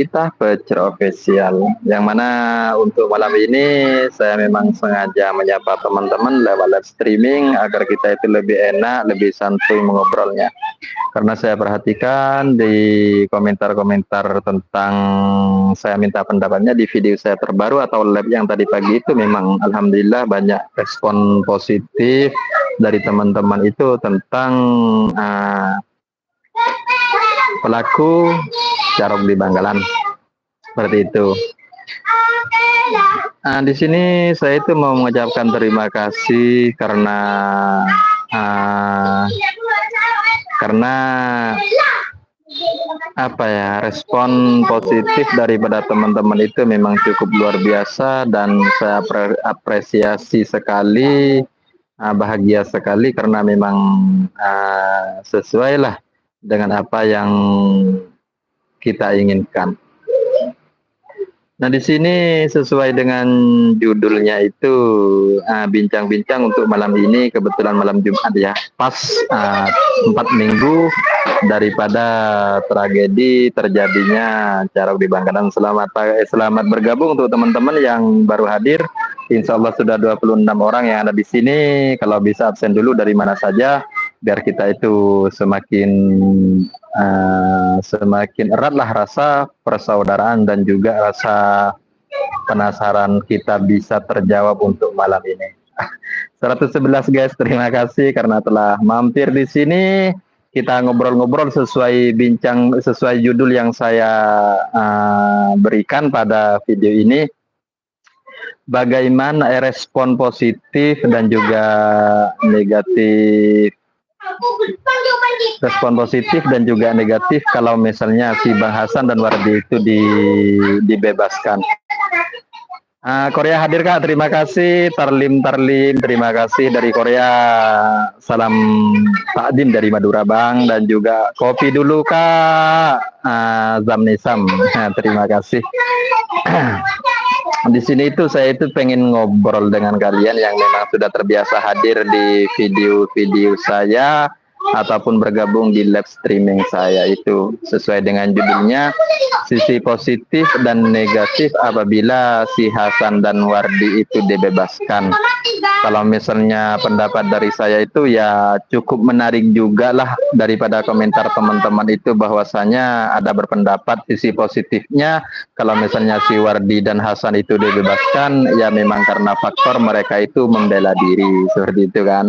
kita Pecer Official, yang mana untuk malam ini saya memang sengaja menyapa teman-teman lewat live streaming agar kita itu lebih enak, lebih santuy mengobrolnya. Karena saya perhatikan di komentar-komentar tentang saya minta pendapatnya di video saya terbaru atau live yang tadi pagi itu, memang alhamdulillah banyak respon positif dari teman-teman itu tentang pelaku Carok di Bangkalan, seperti itu. Di sini saya itu mau mengucapkan terima kasih karena apa ya, respon positif daripada teman-teman itu memang cukup luar biasa, dan saya apresiasi sekali, bahagia sekali karena memang sesuai lah dengan apa yang kita inginkan. Nah, di sini sesuai dengan judulnya itu, bincang-bincang untuk malam ini, kebetulan malam Jumat ya, pas 4 minggu daripada tragedi terjadinya Carok di Bangkalan. Selamat bergabung untuk teman-teman yang baru hadir. Insya Allah sudah 26 orang yang ada di sini. Kalau bisa absen dulu dari mana saja, biar kita itu semakin eratlah rasa persaudaraan dan juga rasa penasaran kita bisa terjawab untuk malam ini. 111 guys, terima kasih karena telah mampir di sini. Kita ngobrol-ngobrol sesuai judul yang saya berikan pada video ini. Bagaimana respon positif dan juga negatif, kalau misalnya si Bang Hasan dan Wardi itu dibebaskan. Korea hadir Kak, terima kasih. Tarlim, terima kasih dari Korea. Salam takdim dari Madura Bang, dan juga kopi dulu Kak. Zamnisam, terima kasih. Di sini itu saya itu pengen ngobrol dengan kalian yang memang sudah terbiasa hadir di video-video saya ataupun bergabung di live streaming saya, itu sesuai dengan judulnya, sisi positif dan negatif apabila si Hasan dan Wardi itu dibebaskan. Kalau misalnya pendapat dari saya itu ya cukup menarik juga lah daripada komentar teman-teman itu, bahwasanya ada berpendapat sisi positifnya kalau misalnya si Wardi dan Hasan itu dibebaskan, ya memang karena faktor mereka itu membela diri, seperti itu kan.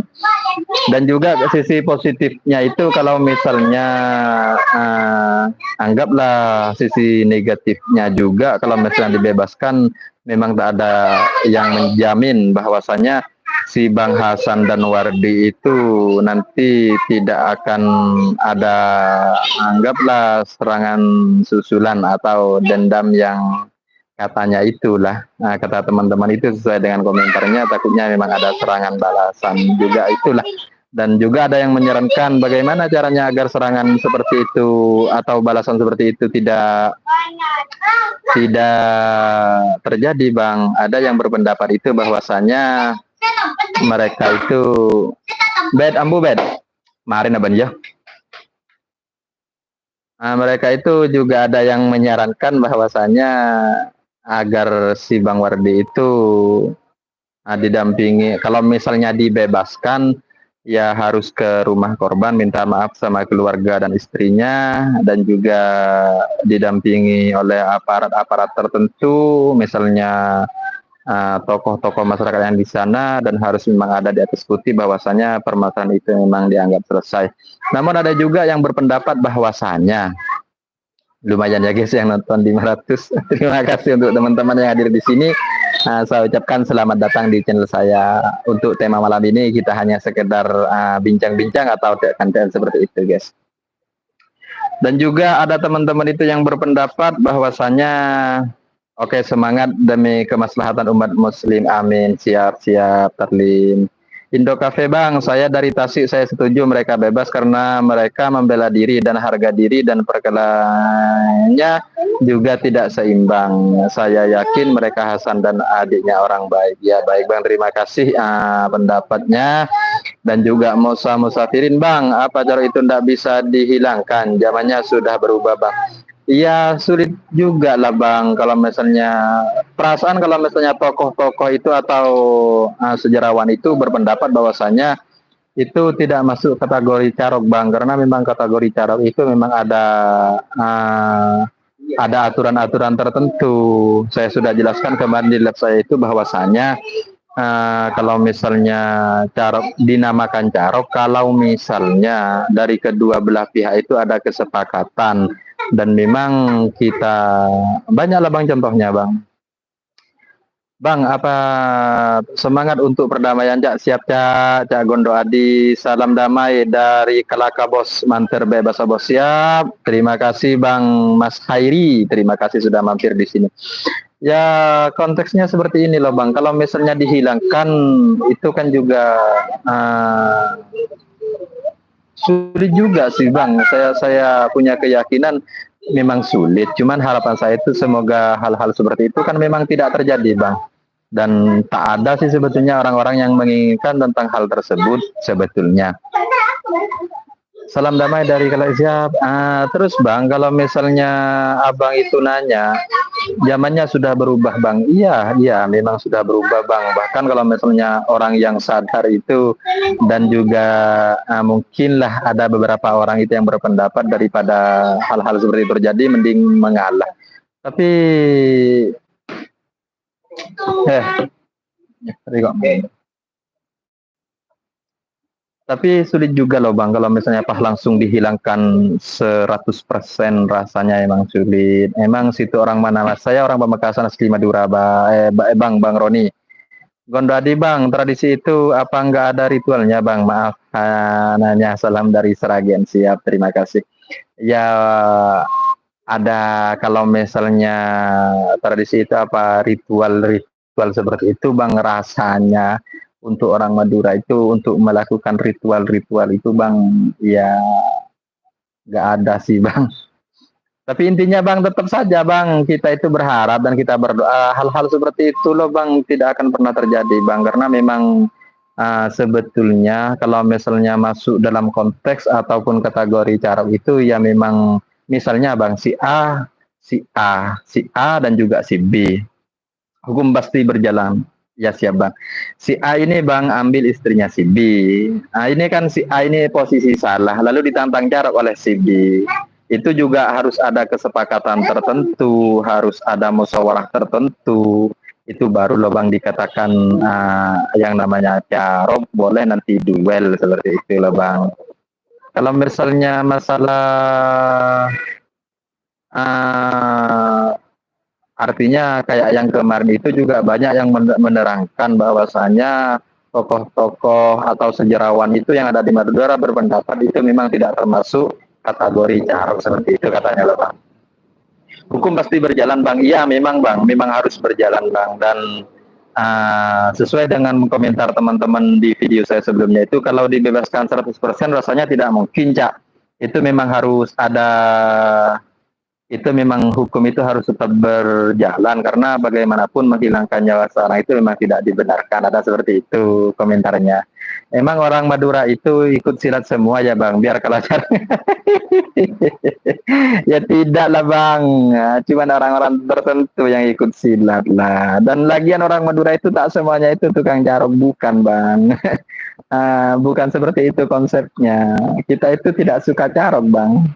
Dan juga sisi positifnya itu kalau misalnya anggaplah sisi negatifnya juga, kalau misalnya dibebaskan memang tak ada yang menjamin bahwasanya si Bang Hasan dan Wardi itu nanti tidak akan ada, anggaplah, serangan susulan atau dendam yang katanya itulah. Kata teman-teman itu sesuai dengan komentarnya, takutnya memang ada serangan balasan juga itulah. Dan juga ada yang menyarankan bagaimana caranya agar serangan seperti itu atau balasan seperti itu tidak terjadi Bang. Ada yang berpendapat itu bahwasanya mereka itu marin aban ya. Mereka itu juga ada yang menyarankan bahwasanya agar si Bang Wardi itu didampingi, kalau misalnya dibebaskan ya harus ke rumah korban, minta maaf sama keluarga dan istrinya, dan juga didampingi oleh aparat-aparat tertentu, misalnya tokoh-tokoh masyarakat yang di sana, dan harus memang ada di atas putih bahwasanya permasalahan itu memang dianggap selesai. Namun ada juga yang berpendapat bahwasanya, lumayan ya guys yang nonton 500. Terima kasih untuk teman-teman yang hadir di sini. Saya ucapkan selamat datang di channel saya. Untuk tema malam ini kita hanya sekedar bincang-bincang atau konten seperti itu guys. Dan juga ada teman-teman itu yang berpendapat bahwasanya oke, semangat demi kemaslahatan umat muslim, amin. Siap Tarlim. Indo Cafe Bang, saya dari Tasik, saya setuju mereka bebas karena mereka membela diri dan harga diri dan perkelahiannya juga tidak seimbang. Saya yakin mereka Hasan dan adiknya orang baik. Ya baik Bang, terima kasih pendapatnya. Dan juga Musafirin Bang, apa cara itu tidak bisa dihilangkan? Zamannya sudah berubah Bang. Iya sulit juga lah Bang kalau misalnya perasaan kalau misalnya tokoh-tokoh itu atau sejarawan itu berpendapat bahwasanya itu tidak masuk kategori carok Bang karena memang kategori carok itu memang uh, ada aturan-aturan tertentu. Saya sudah jelaskan kemarin di lab saya itu bahwasanya kalau misalnya carok dinamakan carok kalau misalnya dari kedua belah pihak itu ada kesepakatan dan memang kita banyaklah Bang contohnya Bang. Bang, apa semangat untuk perdamaian Cak? Siap Cak, Cak Gondo Adi, salam damai dari Kelaka Bos, Manter Bebas Bos. Siap. Terima kasih Bang Mas Hairi, terima kasih sudah mampir di sini. Ya konteksnya seperti ini loh Bang. Kalau misalnya dihilangkan itu kan juga sulit juga sih Bang. Saya punya keyakinan memang sulit. Cuman harapan saya itu semoga hal-hal seperti itu kan memang tidak terjadi Bang. Dan tak ada sih sebetulnya orang-orang yang menginginkan tentang hal tersebut sebetulnya. Salam damai dari Malaysia. Terus Bang, kalau misalnya Abang itu nanya, zamannya sudah berubah Bang. Iya, iya, memang sudah berubah Bang. Bahkan kalau misalnya orang yang sadar itu dan juga mungkinlah ada beberapa orang itu yang berpendapat daripada hal-hal seperti itu terjadi, mending mengalah. Tapi, tapi sulit juga loh Bang, kalau misalnya pas langsung dihilangkan 100% rasanya emang sulit. Emang situ orang mana Mas? Saya orang Pamekasan asli Madura, Bang Roni. Gondadi Bang, tradisi itu apa enggak ada ritualnya Bang? Maaf, nanya salam dari Seragen. Siap, terima kasih. Ya ada kalau misalnya tradisi itu apa ritual seperti itu Bang rasanya untuk orang Madura itu untuk melakukan ritual-ritual itu Bang ya nggak ada sih Bang. Tapi intinya Bang tetap saja Bang kita itu berharap dan kita berdoa hal-hal seperti itu loh Bang tidak akan pernah terjadi Bang karena memang sebetulnya kalau misalnya masuk dalam konteks ataupun kategori cara itu ya memang misalnya Bang si A dan juga si B hukum pasti berjalan. Ya siap Bang. Si A ini Bang ambil istrinya si B. Nah ini kan si A ini posisi salah, lalu ditantang jarak oleh si B. Itu juga harus ada kesepakatan tertentu, harus ada musyawarah tertentu. Itu baru loh Bang dikatakan yang namanya carok boleh nanti duel seperti itu loh Bang. Kalau misalnya masalah artinya kayak yang kemarin itu juga banyak yang menerangkan bahwasanya tokoh-tokoh atau sejarawan itu yang ada di Madura berpendapat itu memang tidak termasuk kategori carok seperti itu katanya loh Bang. Hukum pasti berjalan Bang. Iya memang Bang, memang harus berjalan Bang dan sesuai dengan komentar teman-teman di video saya sebelumnya itu kalau dibebaskan 100% rasanya tidak mungkin Cak. Itu memang harus ada itu memang hukum itu harus tetap berjalan karena bagaimanapun menghilangkan nyawa seorang itu memang tidak dibenarkan. Ada seperti itu komentarnya. Emang orang Madura itu ikut silat semua ya Bang, biar kalah cara. Ya tidak lah Bang, cuman orang-orang tertentu yang ikut silat lah. Dan lagian orang Madura itu tak semuanya itu tukang jarok, bukan Bang. Bukan seperti itu konsepnya. Kita itu tidak suka carok Bang.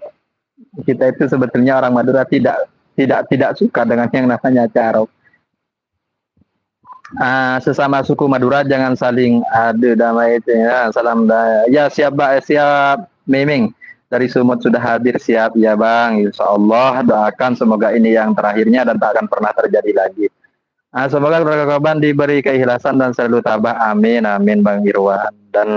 Kita itu sebetulnya orang Madura tidak suka dengan yang namanya carok. Sesama suku Madura jangan saling adu damai itu ya. Salam ya siap Mbak, siap Miming dari Sumut sudah hadir siap ya Bang. Insya Allah doakan semoga ini yang terakhirnya dan tak akan pernah terjadi lagi. Semoga keluarga korban diberi keikhlasan dan selalu tabah. Amin amin Bang Irwan. Dan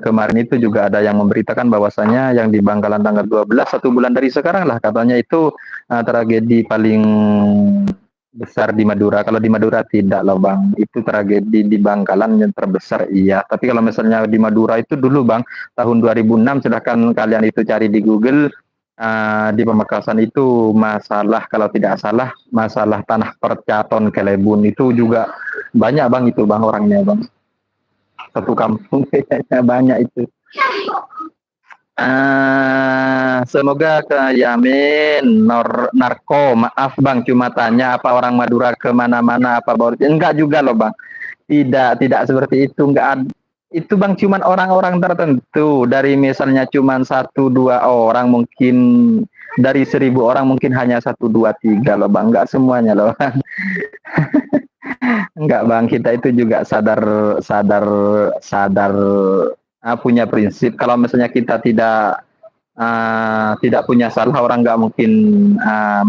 kemarin itu juga ada yang memberitakan bahwasanya yang di Bangkalan tanggal 12 1 bulan dari sekarang lah katanya itu tragedi paling besar di Madura. Kalau di Madura tidak loh Bang, itu tragedi di Bangkalan yang terbesar iya. Tapi kalau misalnya di Madura itu dulu Bang, tahun 2006 silahkan kalian itu cari di Google di Pamekasan itu masalah kalau tidak salah masalah tanah percaton Kelebun itu juga banyak Bang itu Bang orangnya Bang. Satu kampung kayaknya banyak itu. Semoga ke Yamin, narko, maaf bang, cuma tanya apa orang Madura kemana-mana apa baru, enggak juga loh bang, tidak seperti itu, enggak ada. Itu bang cuman orang-orang tertentu, dari misalnya cuman satu dua orang mungkin, dari 1.000 orang mungkin hanya satu dua tiga loh bang, enggak semuanya loh bang. Enggak bang, kita itu juga sadar sadar sadar punya prinsip, kalau misalnya kita tidak punya salah, orang nggak mungkin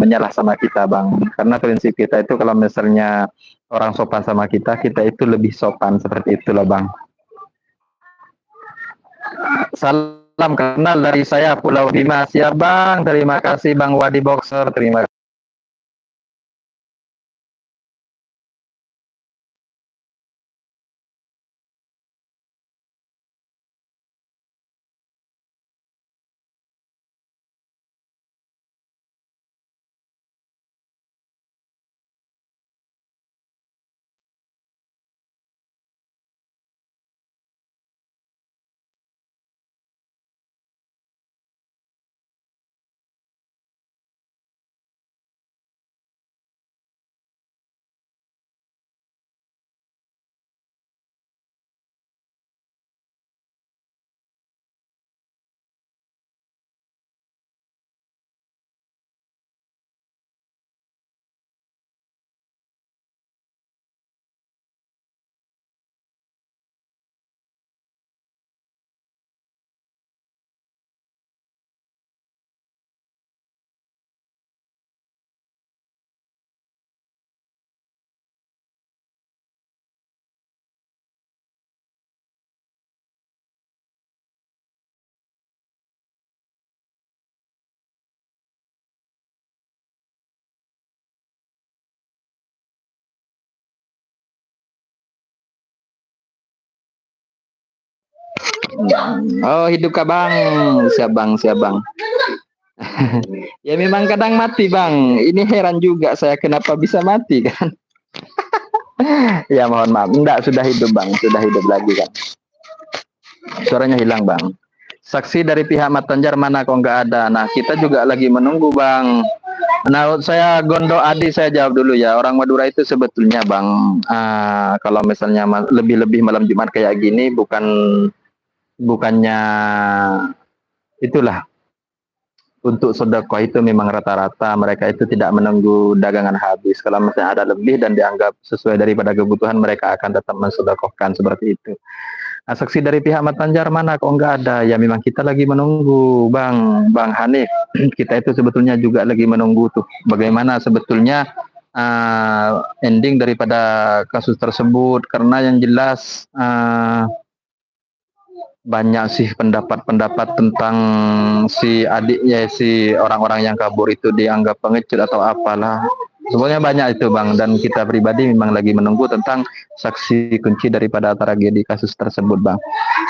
menyalah sama kita bang, karena prinsip kita itu kalau misalnya orang sopan sama kita, kita itu lebih sopan, seperti itulah bang. Salam kenal dari saya Pulau Dimas ya bang, terima kasih bang Wadi Boxer, terima kasih. Oh hidup kah bang, siap bang, siap bang. Ya memang kadang mati bang, ini heran juga saya kenapa bisa mati kan. Ya mohon maaf, enggak, sudah hidup bang, sudah hidup lagi kan. Suaranya hilang bang. Saksi dari pihak Matanjar mana kok nggak ada. Nah kita juga lagi menunggu bang. Nah saya Gondo Adi, saya jawab dulu ya. Orang Madura itu sebetulnya bang, kalau misalnya lebih-lebih malam Jumat kayak gini, bukannya itulah, untuk sedekah itu memang rata-rata mereka itu tidak menunggu dagangan habis. Kalau misalnya ada lebih dan dianggap sesuai daripada kebutuhan, mereka akan tetap mensedekahkan, seperti itu. Nah, saksi dari pihak Matanjar mana kok nggak ada? Ya memang kita lagi menunggu Bang Hanif. Kita itu sebetulnya juga lagi menunggu tuh bagaimana sebetulnya ending daripada kasus tersebut, karena yang jelas banyak sih pendapat-pendapat tentang si adiknya, si orang-orang yang kabur itu dianggap pengecut atau apalah. Sebenarnya banyak itu bang, dan kita pribadi memang lagi menunggu tentang saksi kunci daripada tragedi kasus tersebut bang.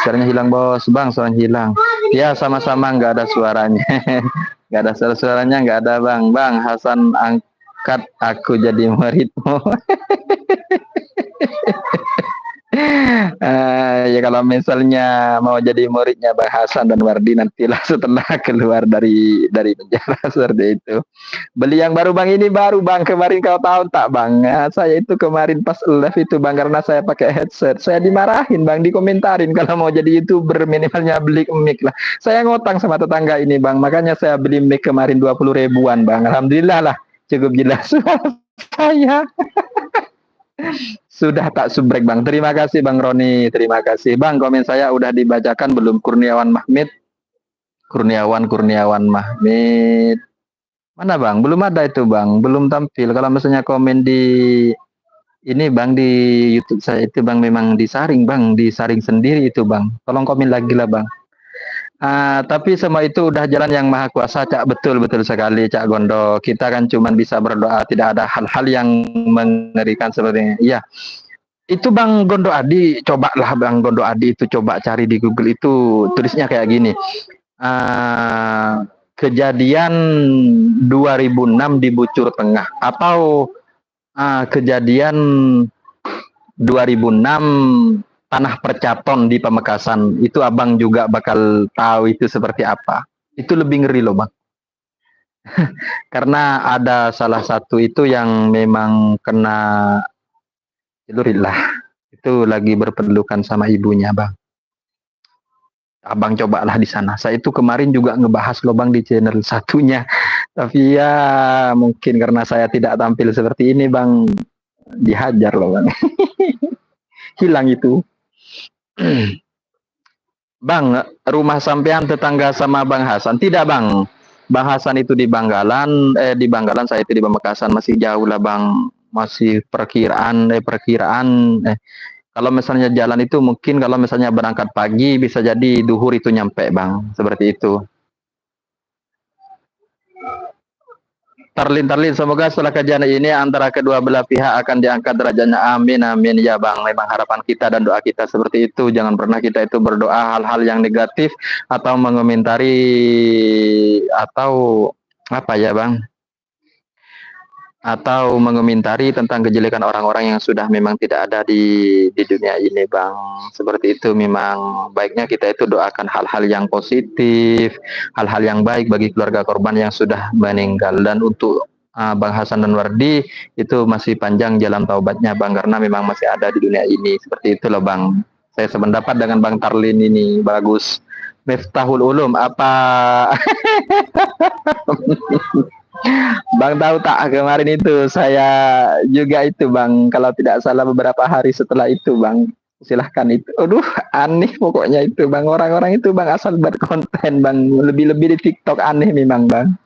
Suaranya hilang bos, bang suaranya hilang. Ya sama-sama, nggak ada suaranya. Nggak ada suaranya, nggak ada bang. Bang Hasan angkat aku jadi muridmu. Ya kalau misalnya mau jadi muridnya Bang Hasan dan Wardi, nantilah setelah keluar dari penjara seperti itu. Beli yang baru bang, ini baru bang, kemarin kau tahu tak bang, saya itu kemarin pas live itu bang, karena saya pakai headset, saya dimarahin bang, dikomentarin kalau mau jadi YouTuber minimalnya beli mic lah. Saya ngotang sama tetangga ini bang, makanya saya beli mic kemarin 20 ribuan bang. Alhamdulillah lah, cukup jelas saya. Sudah tak subrek bang. Terima kasih bang Roni. Terima kasih bang. Komen saya udah dibacakan belum? Kurniawan Mahmid. Kurniawan Mahmid. Mana bang? Belum ada itu bang. Belum tampil. Kalau misalnya komen di ini bang, di YouTube saya itu bang, memang disaring bang. Disaring sendiri itu bang. Tolong komen lagi lah bang. Tapi semua itu udah jalan yang maha kuasa, Cak. Betul sekali, Cak Gondo. Kita kan cuma bisa berdoa, tidak ada hal-hal yang mengerikan seperti ini. Iya, itu Bang Gondo Adi, cobalah Bang Gondo Adi itu, coba cari di Google itu, tulisnya kayak gini. Kejadian 2006 di Bucur Tengah, atau kejadian 2006 tanah percaton di Pamekasan. Itu abang juga bakal tahu itu seperti apa. Itu lebih ngeri loh bang. Karena ada salah satu itu yang memang kena celurit. Itu lagi berpelukan sama ibunya bang. Abang cobalah di sana. Saya itu kemarin juga ngebahas loh bang di channel satunya. Tapi ya mungkin karena saya tidak tampil seperti ini bang, dihajar loh bang. Hilang itu. Bang, rumah sampean tetangga sama Bang Hasan? Tidak bang. Bang Hasan itu di Banggalan, di Banggalan, saya itu di Pamekasan, masih jauh lah bang. Masih perkiraan. Kalau misalnya jalan itu mungkin kalau misalnya berangkat pagi bisa jadi duhur itu nyampe bang. Seperti itu. Tarlin, semoga setelah kajian ini antara kedua belah pihak akan diangkat derajatnya. Amin, amin ya bang. Memang harapan kita dan doa kita seperti itu. Jangan pernah kita itu berdoa hal-hal yang negatif atau mengomentari atau apa ya bang, atau mengomentari tentang kejelekan orang-orang yang sudah memang tidak ada di dunia ini bang. Seperti itu. Memang baiknya kita itu doakan hal-hal yang positif, hal-hal yang baik bagi keluarga korban yang sudah meninggal. Dan untuk Bang Hasan dan Wardi itu masih panjang jalan taubatnya bang, karena memang masih ada di dunia ini. Seperti itu loh bang. Saya sependapat dengan Bang Tarlin ini. Bagus. Miftahul Ulum apa? Bang tahu tak, kemarin itu saya juga itu bang, kalau tidak salah beberapa hari setelah itu bang, silahkan itu, aduh aneh pokoknya itu bang, orang-orang itu bang asal berkonten bang, lebih-lebih di TikTok, aneh memang bang.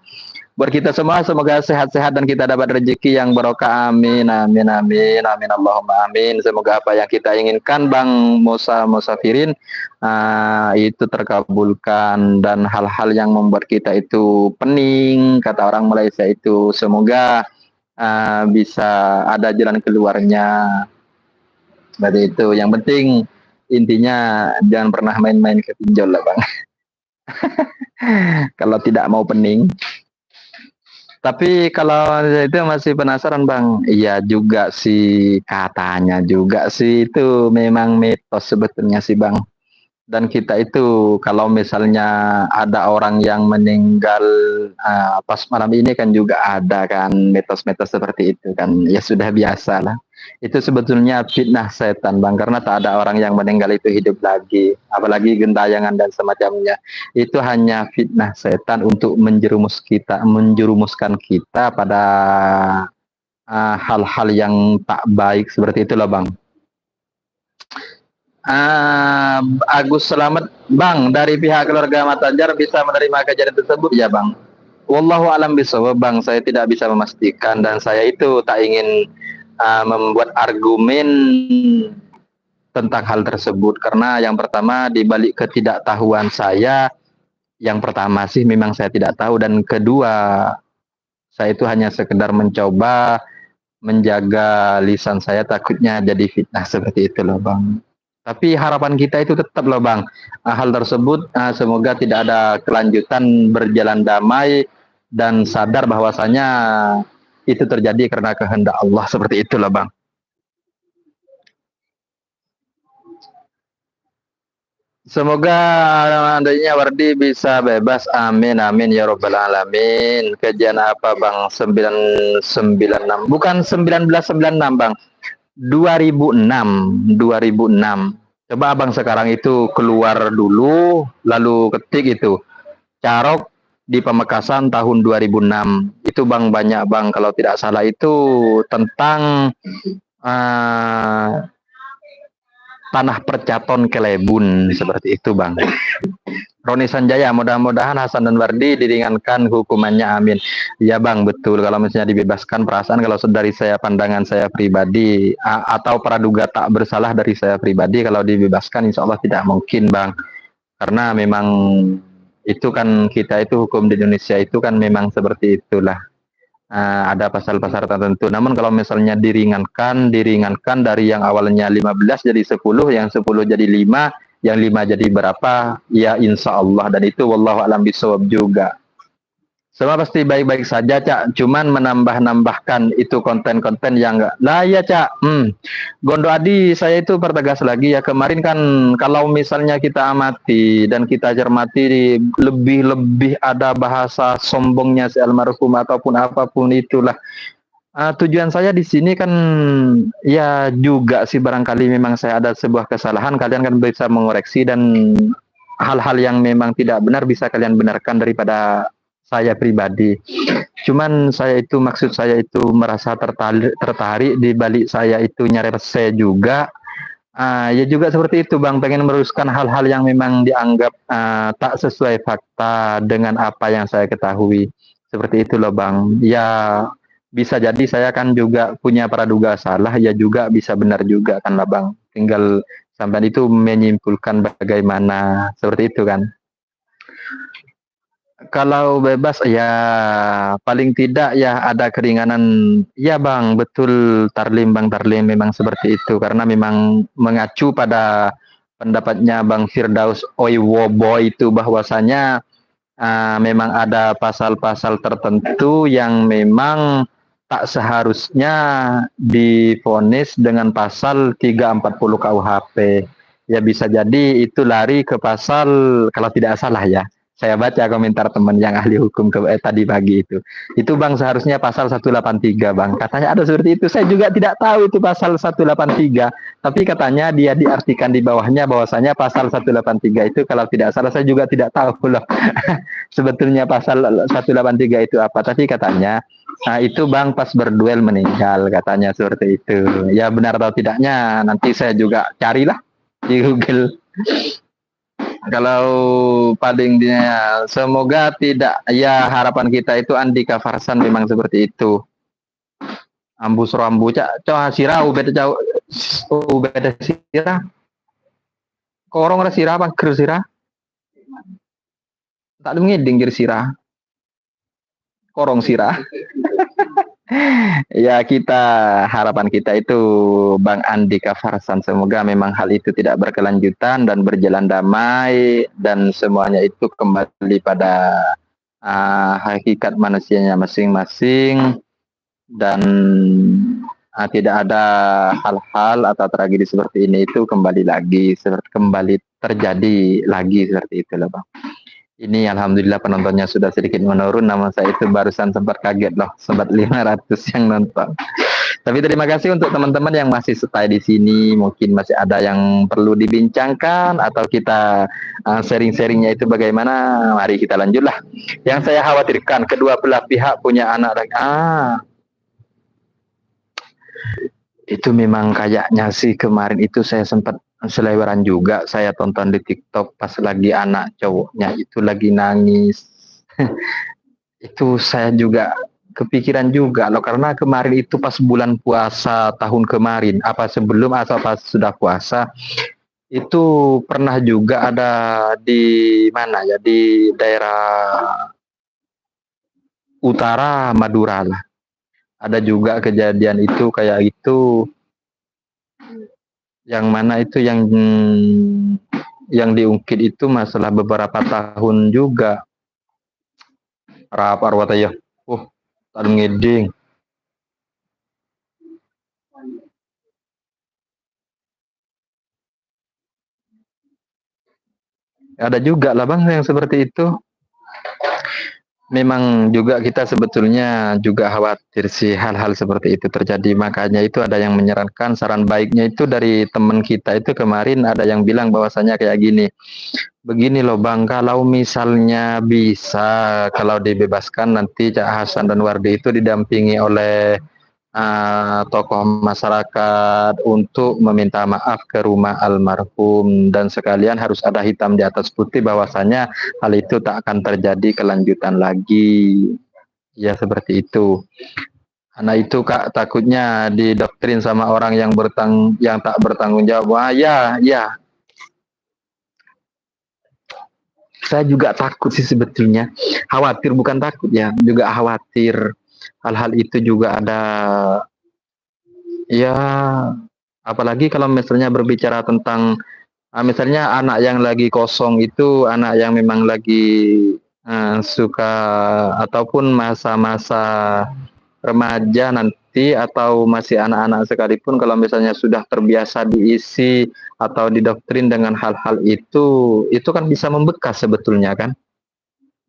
Buat kita semua semoga sehat-sehat dan kita dapat rezeki yang barokah. Amin, amin, amin, amin, Allahumma amin. Semoga apa yang kita inginkan Bang Musa Musafirin itu terkabulkan, dan hal-hal yang membuat kita itu pening, kata orang Malaysia itu, semoga bisa ada jalan keluarnya. Berarti itu yang penting, intinya jangan pernah main-main ke pinjol lah bang. Kalau tidak mau pening. Tapi kalau itu masih penasaran bang, iya juga sih, katanya juga sih itu memang mitos sebetulnya sih bang. Dan kita itu kalau misalnya ada orang yang meninggal pas malam ini kan juga ada kan mitos-mitos seperti itu kan, ya sudah biasa lah. Itu sebetulnya fitnah setan bang, karena tak ada orang yang meninggal itu hidup lagi, apalagi gentayangan dan semacamnya. Itu hanya fitnah setan untuk menjerumuskan kita pada hal-hal yang tak baik seperti itulah bang. Agus Selamat bang, dari pihak keluarga Matajar bisa menerima kejadian tersebut ya bang? Wallahu alam bisawab bang, saya tidak bisa memastikan, dan saya itu tak ingin membuat argumen tentang hal tersebut, karena yang pertama di balik ketidaktahuan saya, yang pertama sih memang saya tidak tahu, dan kedua saya itu hanya sekedar mencoba menjaga lisan saya, takutnya jadi fitnah seperti itu loh bang. Tapi harapan kita itu tetap loh bang, hal tersebut semoga tidak ada kelanjutan, berjalan damai dan sadar bahwasanya itu terjadi karena kehendak Allah, seperti itulah bang. Semoga adanya Wardi bisa bebas, amin amin ya robbal alamin. Kajian apa bang? 996, bukan 1996 bang, 2006. Coba abang sekarang itu keluar dulu, lalu ketik itu Carok di Pamekasan tahun 2006. Itu bang banyak bang, kalau tidak salah itu tentang tanah percaton Kelebun, seperti itu bang. Roni Sanjaya, mudah-mudahan Hasan dan Wardi diringankan hukumannya, amin. Ya bang, betul, kalau misalnya dibebaskan, perasaan kalau dari saya, pandangan saya pribadi atau praduga tak bersalah dari saya pribadi, kalau dibebaskan insya Allah tidak mungkin bang, karena memang itu kan kita itu hukum di Indonesia itu kan memang seperti itulah. Ada pasal-pasal tertentu. Namun kalau misalnya diringankan dari yang awalnya 15 jadi 10, yang 10 jadi 5, yang 5 jadi berapa, ya insya Allah. Dan itu wallahu alam bisawab juga. Semua pasti baik-baik saja, Cak. Cuman menambah-nambahkan itu konten-konten yang enggak. Lah ya, Cak. Gondo Adi, saya itu pertegas lagi ya. Kemarin kan kalau misalnya kita amati dan kita cermati lebih-lebih ada bahasa sombongnya si almarhum ataupun apapun itulah. Tujuan saya di sini kan ya juga sih barangkali memang saya ada sebuah kesalahan, kalian kan bisa mengoreksi dan hal-hal yang memang tidak benar bisa kalian benarkan daripada saya pribadi. Cuman saya itu maksud saya itu merasa tertarik di balik saya itu nyari rese juga. Ya juga seperti itu Bang, pengen meluruskan hal-hal yang memang dianggap tak sesuai fakta dengan apa yang saya ketahui. Seperti itu loh Bang. Ya bisa jadi saya kan juga punya praduga salah, ya juga bisa benar juga kan lah Bang. Tinggal sampai itu menyimpulkan bagaimana, seperti itu kan. Kalau bebas ya paling tidak ya ada keringanan. Ya Bang, betul Tarlim Bang Tarlim memang seperti itu karena memang mengacu pada pendapatnya Bang Firdaus Oiwobo itu bahwasanya memang ada pasal-pasal tertentu yang memang tak seharusnya divonis dengan pasal 340 KUHP. Ya bisa jadi itu lari ke pasal, kalau tidak salah ya. Saya baca komentar teman yang ahli hukum tadi pagi itu. Itu Bang seharusnya pasal 183 Bang. Katanya ada seperti itu. Saya juga tidak tahu itu pasal 183. Tapi katanya dia diartikan di bawahnya bahwasanya pasal 183 itu kalau tidak salah, saya juga tidak tahu loh. Sebetulnya pasal 183 itu apa. Tapi katanya itu Bang pas berduel meninggal, katanya seperti itu. Ya benar atau tidaknya nanti saya juga carilah di Google. Kalau paling dia semoga tidak, ya harapan kita itu Andika Farsan memang seperti itu. Ambus rambu cak coba sirah ubeda jauh ubeda sirah korong sirah apa ger sirah tak ngeding ger sirah korong sirah. Ya kita harapan kita itu Bang Andika Farsan semoga memang hal itu tidak berkelanjutan dan berjalan damai dan semuanya itu kembali pada hakikat manusianya masing-masing dan tidak ada hal-hal atau tragedi seperti ini itu kembali terjadi lagi seperti itu loh Bang. Ini alhamdulillah penontonnya sudah sedikit menurun, namun saya itu barusan sempat kaget loh, sempat 500 yang nonton. Tapi terima kasih untuk teman-teman yang masih stay di sini, mungkin masih ada yang perlu dibincangkan atau kita sharing-sharingnya itu bagaimana, mari kita lanjutlah. Yang saya khawatirkan kedua belah pihak punya anak itu memang kayaknya sih kemarin itu saya sempat selebaran juga saya tonton di TikTok pas lagi anak cowoknya itu lagi nangis. Itu saya juga kepikiran juga loh karena kemarin itu pas bulan puasa tahun kemarin apa sebelum atau pas sudah puasa itu pernah juga ada di mana ya di daerah utara Madura lah. Ada juga kejadian itu kayak itu yang mana itu yang diungkit itu masalah beberapa tahun juga. Rapar wataya. Tak ngeding. Ada juga lah Bang yang seperti itu. Memang juga kita sebetulnya juga khawatir sih hal-hal seperti itu terjadi. Makanya itu ada yang menyarankan saran baiknya itu dari teman kita itu kemarin ada yang bilang bahwasanya kayak gini. Begini loh Bang, kalau misalnya bisa kalau dibebaskan nanti Cak Hasan dan Wardi itu didampingi oleh tokoh masyarakat untuk meminta maaf ke rumah almarhum dan sekalian harus ada hitam di atas putih bahwasanya hal itu tak akan terjadi kelanjutan lagi. Ya seperti itu. Karena itu Kak takutnya didoktrin sama orang yang tak bertanggung jawab. Wah ya, ya. Saya juga takut sih sebetulnya. Khawatir bukan takut ya, juga khawatir hal-hal itu juga ada. Ya, apalagi kalau misalnya berbicara tentang misalnya anak yang lagi kosong itu anak yang memang lagi suka ataupun masa-masa remaja nanti atau masih anak-anak sekalipun kalau misalnya sudah terbiasa diisi atau didoktrin dengan hal-hal itu kan bisa membekas sebetulnya kan.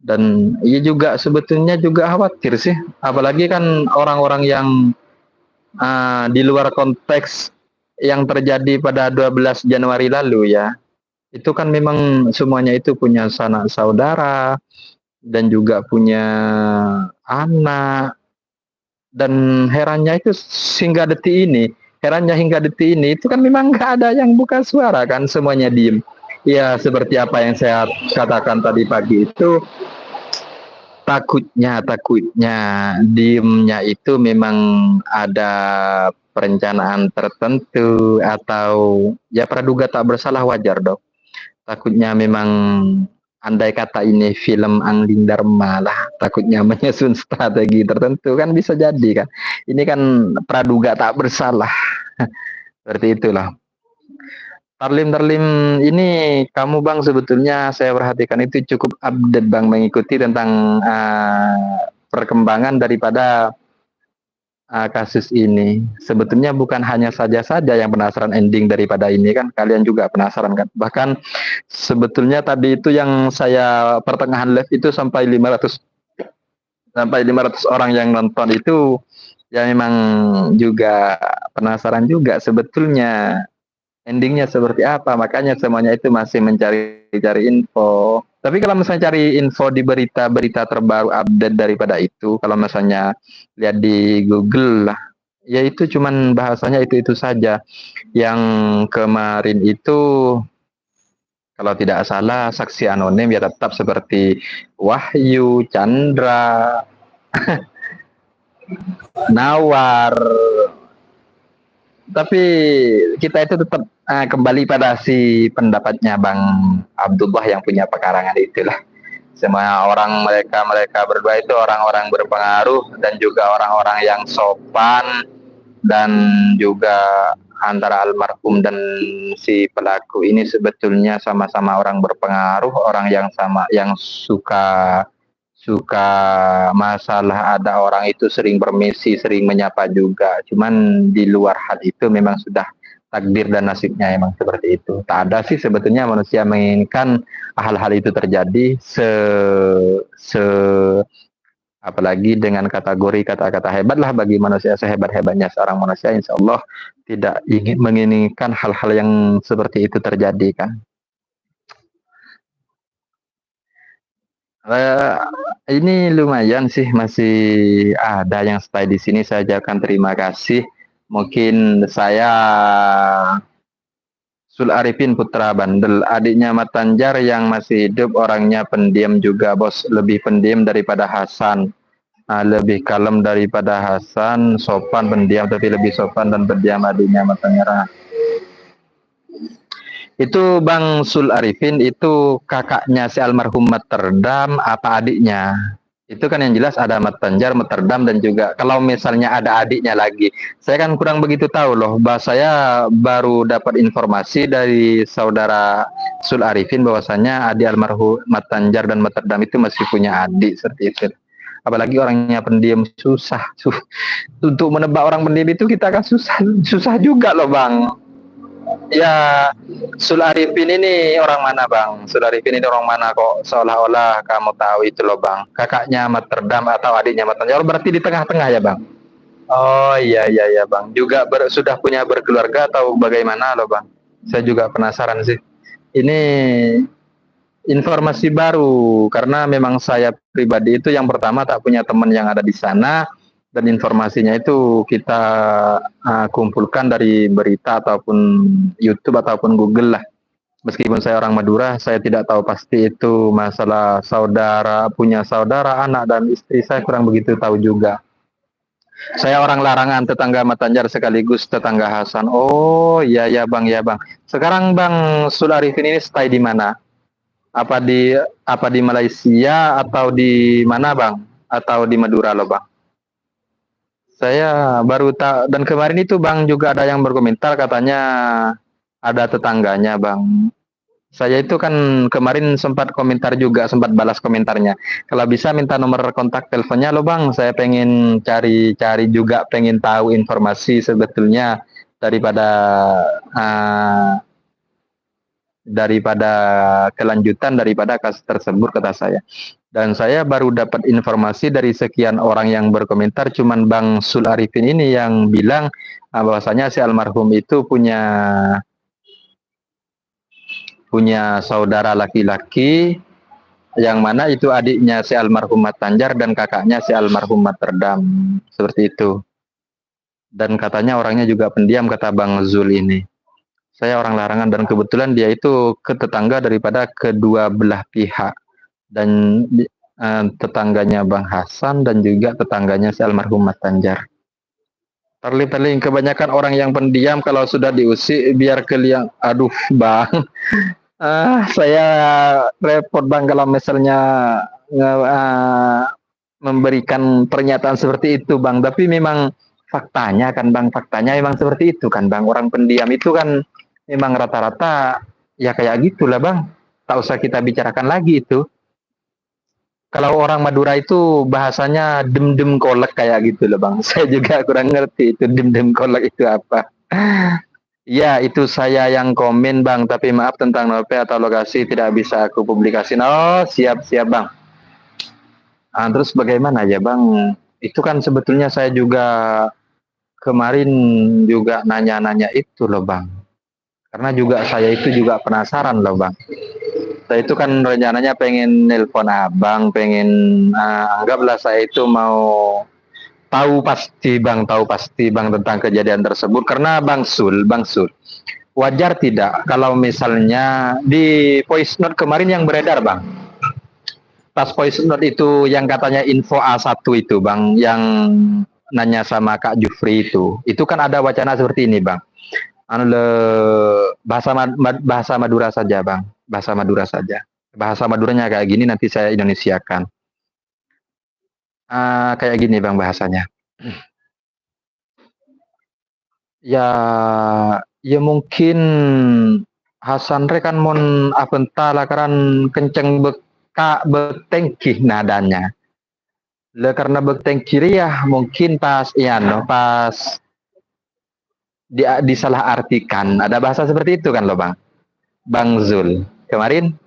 Dan ia juga sebetulnya juga khawatir sih, apalagi kan orang-orang yang di luar konteks yang terjadi pada 12 Januari lalu ya. Itu kan memang semuanya itu punya sanak saudara dan juga punya anak. Dan herannya itu hingga detik ini itu kan memang nggak ada yang buka suara kan, semuanya diem. Ya seperti apa yang saya katakan tadi pagi itu, takutnya diemnya itu memang ada perencanaan tertentu atau ya praduga tak bersalah wajar dok. Takutnya memang andai kata ini film Angling Dharma lah, takutnya menyusun strategi tertentu kan bisa jadi kan. Ini kan praduga tak bersalah. Seperti itulah. Tarlim ini kamu bang sebetulnya saya perhatikan itu cukup update bang, mengikuti tentang perkembangan daripada kasus ini. Sebetulnya bukan hanya saja yang penasaran ending daripada ini kan, kalian juga penasaran kan. Bahkan sebetulnya tadi itu yang saya pertengahan live itu sampai 500 orang yang nonton itu ya memang juga penasaran juga sebetulnya endingnya seperti apa. Makanya semuanya itu masih mencari info. Tapi kalau misalnya cari info di berita-berita terbaru update daripada itu, kalau misalnya lihat di Google lah, ya itu cuman bahasanya itu saja. Yang kemarin itu kalau tidak salah saksi anonim ya tetap seperti Wahyu, Chandra, Nawar. Tapi kita itu tetap kembali pada si pendapatnya Bang Abdullah yang punya pekarangan itulah. Semua mereka berdua itu orang-orang berpengaruh dan juga orang-orang yang sopan, dan juga antara almarhum dan si pelaku ini sebetulnya sama-sama orang berpengaruh, orang yang suka suka masalah ada orang itu sering bermisi, sering menyapa juga. Cuman di luar hal itu memang sudah takdir dan nasibnya emang seperti itu. Tak ada sih sebetulnya manusia menginginkan hal-hal itu terjadi se apalagi dengan kategori kata-kata hebatlah bagi manusia, sehebat-hebatnya seorang manusia insya Allah tidak ingin menginginkan hal-hal yang seperti itu terjadi kan. Ini lumayan sih masih ada yang stay di sini, saya ucapkan terima kasih. Mungkin saya Sul Arifin Putra Bandel, adiknya Mat Tanjar yang masih hidup, orangnya pendiam juga bos, lebih pendiam daripada Hasan. Lebih kalem daripada Hasan, sopan pendiam tapi lebih sopan dan pendiam adiknya Mat Tanjar. Itu Bang Sul Arifin itu kakaknya si almarhum Mat Terdam apa adiknya? Itu kan yang jelas ada Mat Tanjar, Mat Terdam, dan juga kalau misalnya ada adiknya lagi. Saya kan kurang begitu tahu loh, saya baru dapat informasi dari saudara Sul Arifin bahwasanya adik almarhum Mat Tanjar dan Mat Terdam itu masih punya adik seperti itu. Apalagi orangnya pendiam, susah. Untuk menebak orang pendiam itu kita kan susah juga loh Bang. Ya, Sul Arifin ini orang mana Bang? Sul Arifin ini orang mana kok seolah-olah kamu tahu itu loh Bang? Kakaknya Mat Terdam atau adiknya Mat Terdam? Berarti di tengah-tengah ya Bang? Oh iya Bang. Juga sudah punya berkeluarga atau bagaimana loh Bang? Saya juga penasaran sih. Ini informasi baru karena memang saya pribadi itu yang pertama tak punya teman yang ada di sana, dan informasinya itu kita kumpulkan dari berita ataupun YouTube ataupun Google lah. Meskipun saya orang Madura, saya tidak tahu pasti itu masalah punya saudara, anak dan istri, saya kurang begitu tahu juga. Saya orang Larangan, tetangga Matanjar sekaligus tetangga Hasan. Oh iya ya Bang, ya Bang. Sekarang Bang Sul Arifin ini stay di mana? Apa di Malaysia atau di mana Bang? Atau di Madura loh Bang? Saya baru tahu, dan kemarin itu Bang juga ada yang berkomentar katanya ada tetangganya Bang. Saya itu kan kemarin sempat komentar juga, sempat balas komentarnya. Kalau bisa minta nomor kontak teleponnya loh Bang, saya pengen cari-cari juga, pengen tahu informasi sebetulnya daripada uh, daripada kelanjutan daripada kasus tersebut, kata saya. Dan saya baru dapat informasi dari sekian orang yang berkomentar, cuman Bang Sul Arifin ini yang bilang bahwasanya si almarhum itu punya saudara laki-laki yang mana itu adiknya si almarhum Mat Tanjar dan kakaknya si almarhum Mat Terdam, seperti itu. Dan katanya orangnya juga pendiam, kata Bang Zul ini. Saya orang Larangan dan kebetulan dia itu tetangga daripada kedua belah pihak, dan tetangganya Bang Hasan dan juga tetangganya si almarhum Mat Tanjar. Terling-terling, kebanyakan orang yang pendiam kalau sudah diusik biar kalian, aduh Bang, saya repot Bang kalau misalnya memberikan pernyataan seperti itu Bang, tapi memang faktanya kan Bang, faktanya memang seperti itu kan Bang, orang pendiam itu kan memang rata-rata ya kayak gitulah Bang, tak usah kita bicarakan lagi itu. Kalau orang Madura itu bahasanya dem-dem kolek kayak gitu loh Bang, saya juga kurang ngerti itu dem-dem kolek itu apa. Ya, itu saya yang komen Bang, tapi maaf tentang nope atau lokasi tidak bisa aku publikasiin. Oh, siap-siap Bang. Terus bagaimana ya Bang? Itu kan sebetulnya saya juga kemarin juga nanya-nanya itu loh Bang. Karena juga saya itu juga penasaran loh Bang. Saya itu kan rencananya pengen nelpon abang, pengen anggaplah saya itu mau tahu pasti Bang tentang kejadian tersebut. Karena Bang Sul, wajar tidak kalau misalnya di voice note kemarin yang beredar Bang, pas voice note itu yang katanya info A1 itu Bang, yang nanya sama Kak Jufri itu kan ada wacana seperti ini Bang, bahasa Madura saja Bang, bahasa Maduranya kayak gini, nanti saya Indonesiakan. Kayak gini Bang bahasanya. Ya, ya mungkin Hasan rekan mon apenta lakaran kenceng beka betengkih nadanya. Le karena betengkiri ya mungkin pas ya no pas disalahartikan. Ada bahasa seperti itu kan loh Bang. Bang Zul. Kemarin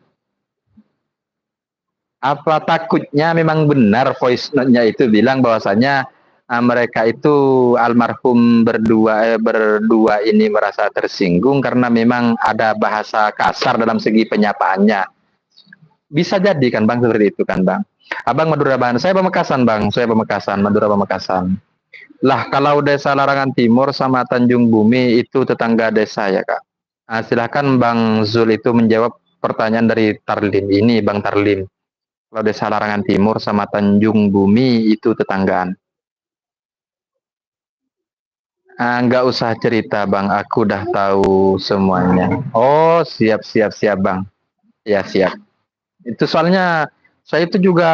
apa takutnya memang benar voice note-nya itu bilang bahwasanya mereka itu almarhum berdua ini merasa tersinggung karena memang ada bahasa kasar dalam segi penyapaannya. Bisa jadi kan Bang seperti itu kan Bang. Abang Madura Bang, saya Pamekasan Bang, saya Pamekasan, Madura Pamekasan. Lah kalau desa Larangan Timur sama Tanjung Bumi itu tetangga desa ya Kak. Silahkan Bang Zul itu menjawab pertanyaan dari Tarlim ini Bang Tarlim. Kalau desa Larangan Timur sama Tanjung Bumi itu tetanggaan. Nggak usah cerita Bang, aku udah tahu semuanya. Oh siap siap siap Bang, ya siap. Itu soalnya saya itu juga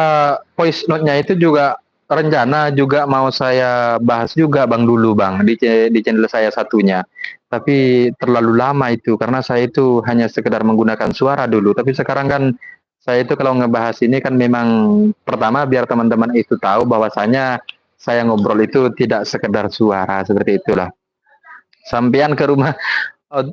voice note-nya itu juga rencana juga mau saya bahas juga Bang dulu Bang di channel saya satunya. Tapi terlalu lama itu karena saya itu hanya sekedar menggunakan suara dulu. Tapi sekarang kan saya itu kalau ngebahas ini kan memang pertama biar teman-teman itu tahu bahwasanya saya ngobrol itu tidak sekedar suara, seperti itulah. Sampean ke rumah, oh,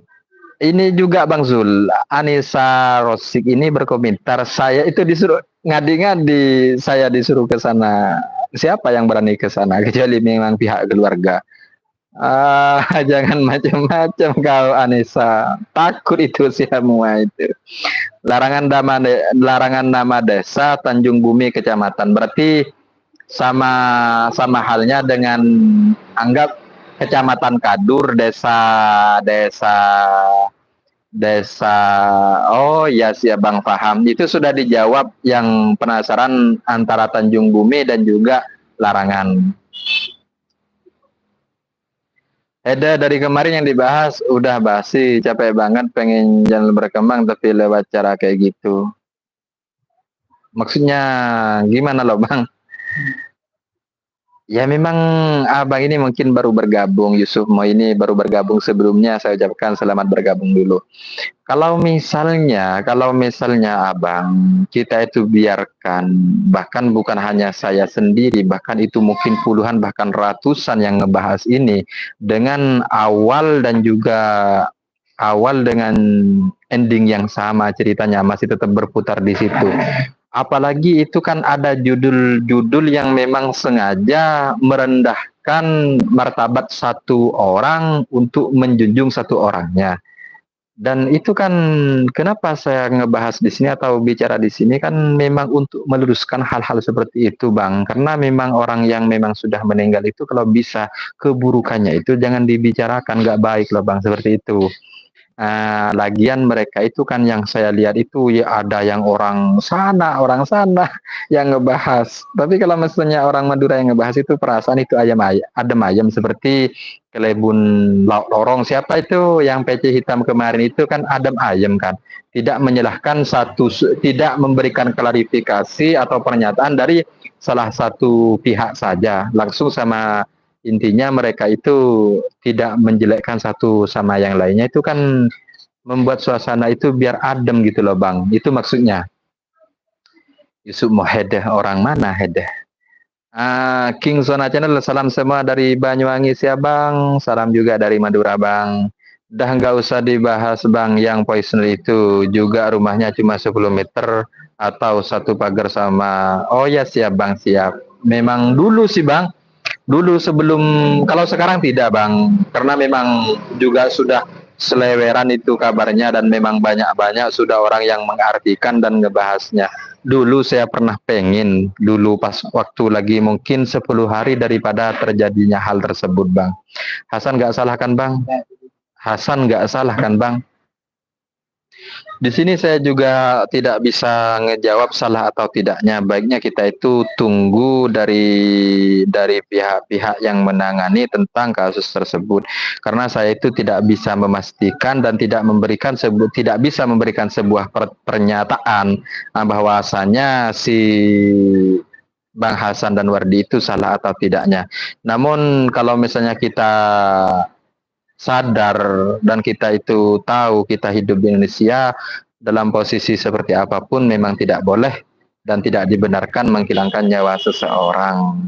ini juga Bang Zul, Anissa Rosik ini berkomentar, saya itu disuruh ngadi-ngadi, saya disuruh ke sana. Siapa yang berani ke sana kecuali memang pihak keluarga. Jangan macam-macam kau Anissa. Takut itu semua itu. Larangan nama desa Tanjung Bumi Kecamatan. Berarti sama sama halnya dengan anggap Kecamatan Kadur, desa desa. Oh ya siap Bang, paham. Itu sudah dijawab yang penasaran antara Tanjung Bumi dan juga Larangan. Dari kemarin yang dibahas udah basi, capek banget pengen jalan berkembang tapi lewat cara kayak gitu. Maksudnya gimana loh Bang? Ya memang abang ini mungkin baru bergabung, Yusuf Mo ini baru bergabung, sebelumnya saya ucapkan selamat bergabung dulu. Kalau misalnya abang, kita itu biarkan, bahkan bukan hanya saya sendiri, bahkan itu mungkin puluhan bahkan ratusan yang ngebahas ini dengan awal dengan ending yang sama, ceritanya masih tetap berputar di situ. Apalagi itu kan ada judul-judul yang memang sengaja merendahkan martabat satu orang untuk menjunjung satu orangnya. Dan itu kan kenapa saya ngebahas di sini atau bicara di sini kan memang untuk meluruskan hal-hal seperti itu, Bang. Karena memang orang yang memang sudah meninggal itu kalau bisa keburukannya itu jangan dibicarakan, nggak baik loh, Bang, seperti itu. Lagian mereka itu kan yang saya lihat itu ya ada yang orang sana yang ngebahas. Tapi kalau misalnya orang Madura yang ngebahas itu perasaan itu adem ayam seperti Kelebun Lorong, siapa itu yang peci hitam kemarin itu kan adem ayam kan. Tidak menyalahkan tidak memberikan klarifikasi atau pernyataan dari salah satu pihak saja, langsung sama. Intinya mereka itu tidak menjelekkan satu sama yang lainnya, itu kan membuat suasana itu biar adem gitu loh, Bang. Itu maksudnya. Yusuf Mohedeh orang mana Hedeh? King Zona Channel, salam semua dari Banyuwangi ya Bang. Salam juga dari Madura Bang. Dah nggak usah dibahas Bang, yang poison itu juga rumahnya cuma 10 meter atau satu pagar sama. Oh ya siap Bang, siap. Memang dulu sih Bang, dulu sebelum, kalau sekarang tidak Bang, karena memang juga sudah seleweran itu kabarnya dan memang banyak-banyak sudah orang yang mengartikan dan ngebahasnya. Dulu saya pernah pengen, dulu pas waktu lagi mungkin 10 hari daripada terjadinya hal tersebut Bang. Hasan nggak salah kan Bang? Hasan nggak salah kan Bang? Di sini saya juga tidak bisa ngejawab salah atau tidaknya. Baiknya kita itu tunggu dari pihak-pihak yang menangani tentang kasus tersebut. Karena saya itu tidak bisa memastikan dan tidak bisa memberikan sebuah pernyataan bahwasanya si Bang Hasan dan Wardi itu salah atau tidaknya. Namun kalau misalnya kita sadar dan kita itu tahu kita hidup di Indonesia, dalam posisi seperti apapun memang tidak boleh dan tidak dibenarkan menghilangkan nyawa seseorang.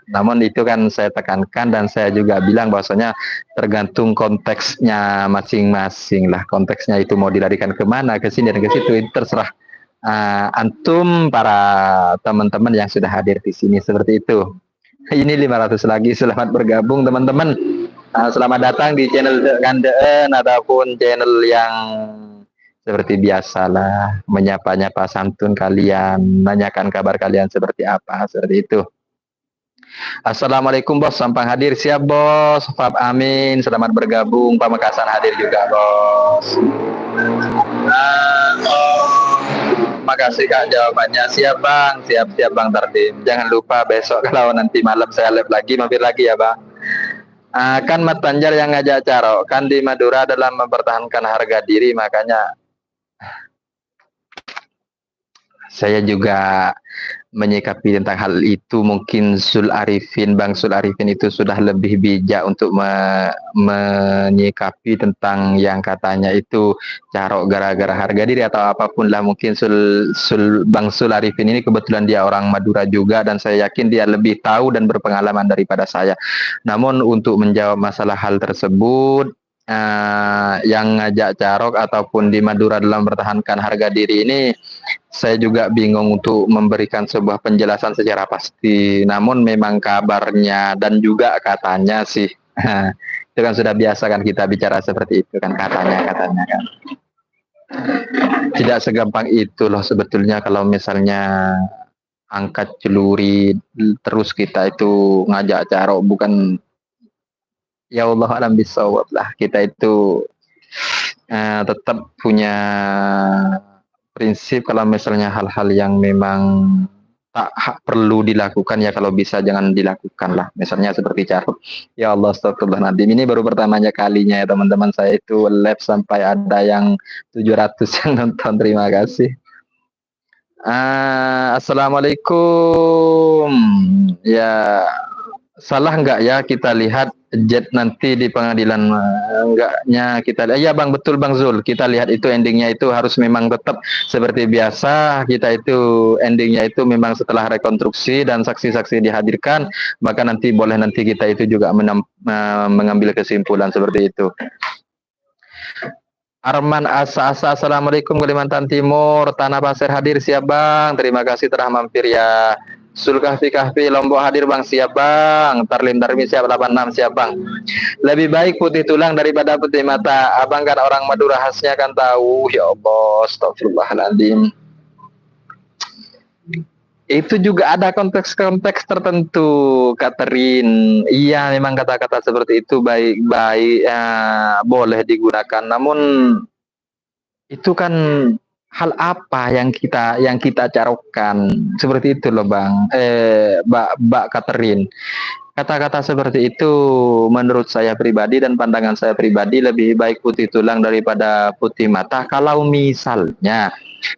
Namun itu kan saya tekankan dan saya juga bilang bahwasanya tergantung konteksnya masing-masing lah. Konteksnya itu mau dilarikan kemana, ke sini dan ke situ, itu terserah antum para teman-teman yang sudah hadir di sini, seperti itu. Ini 500 lagi, selamat bergabung teman-teman. Selamat datang di channel Kandeen ataupun channel yang seperti biasalah, menyapa-nyapa santun kalian, nanyakan kabar kalian seperti apa, seperti itu. Assalamualaikum bos, sampang hadir, siap bos. Fab Amin, selamat bergabung. Pamekasan hadir juga bos. Makasih kak jawabannya, siap bang, siap bang Tardim. Jangan lupa besok kalau nanti malam saya live lagi, mampir lagi ya bang. Kan Mat Banjar yang ngajak Caro, kan di Madura dalam mempertahankan harga diri, makanya saya juga menyikapi tentang hal itu. Mungkin Bang Sul Arifin itu sudah lebih bijak untuk menyikapi tentang yang katanya itu carok gara-gara harga diri atau apapun lah. Mungkin Bang Sul Arifin ini kebetulan dia orang Madura juga dan saya yakin dia lebih tahu dan berpengalaman daripada saya. Namun untuk menjawab masalah hal tersebut, yang ngajak carok ataupun di Madura dalam mempertahankan harga diri ini, saya juga bingung untuk memberikan sebuah penjelasan secara pasti. Namun memang kabarnya dan juga katanya sih, itu kan sudah biasa kan kita bicara seperti itu kan, katanya kan. Tidak segampang itu loh sebetulnya kalau misalnya angkat celuri terus kita itu ngajak carok, bukan. Ya Allah alam bisawab lah, kita itu tetap punya prinsip kalau misalnya hal-hal yang memang tak perlu dilakukan ya kalau bisa jangan dilakukan lah. Misalnya seperti carut. Ya Allah, astagfirullahaladzim. Ini baru pertamanya kalinya ya teman-teman, saya itu live sampai ada yang 700 yang nonton. Terima kasih. Assalamualaikum. Ya, salah nggak ya kita lihat jet nanti di pengadilan, enggaknya kita lihat ya bang, betul bang Zul, kita lihat itu endingnya itu harus memang tetap seperti biasa, kita itu endingnya itu memang setelah rekonstruksi dan saksi-saksi dihadirkan, maka nanti boleh nanti kita itu juga mengambil kesimpulan seperti itu. Arman Asa-Asa, Assalamualaikum Kalimantan Timur, Tanah Pasir hadir siap bang, terima kasih telah mampir ya. Sulkahfi Kahfi Lombok hadir bang, siap bang. Tarlim Darmi siap 86 siap bang. Lebih baik putih tulang daripada putih mata. Abang kan orang Madura, khasnya kan tahu. Ya Allah, astagfirullahaladzim. Itu juga ada konteks-konteks tertentu, Catherine. Iya, memang kata-kata seperti itu baik-baik ya, boleh digunakan. Namun itu kan hal apa yang kita carokkan, seperti itu loh bang, Mbak Catherine. Kata-kata seperti itu menurut saya pribadi dan pandangan saya pribadi lebih baik putih tulang daripada putih mata. Kalau misalnya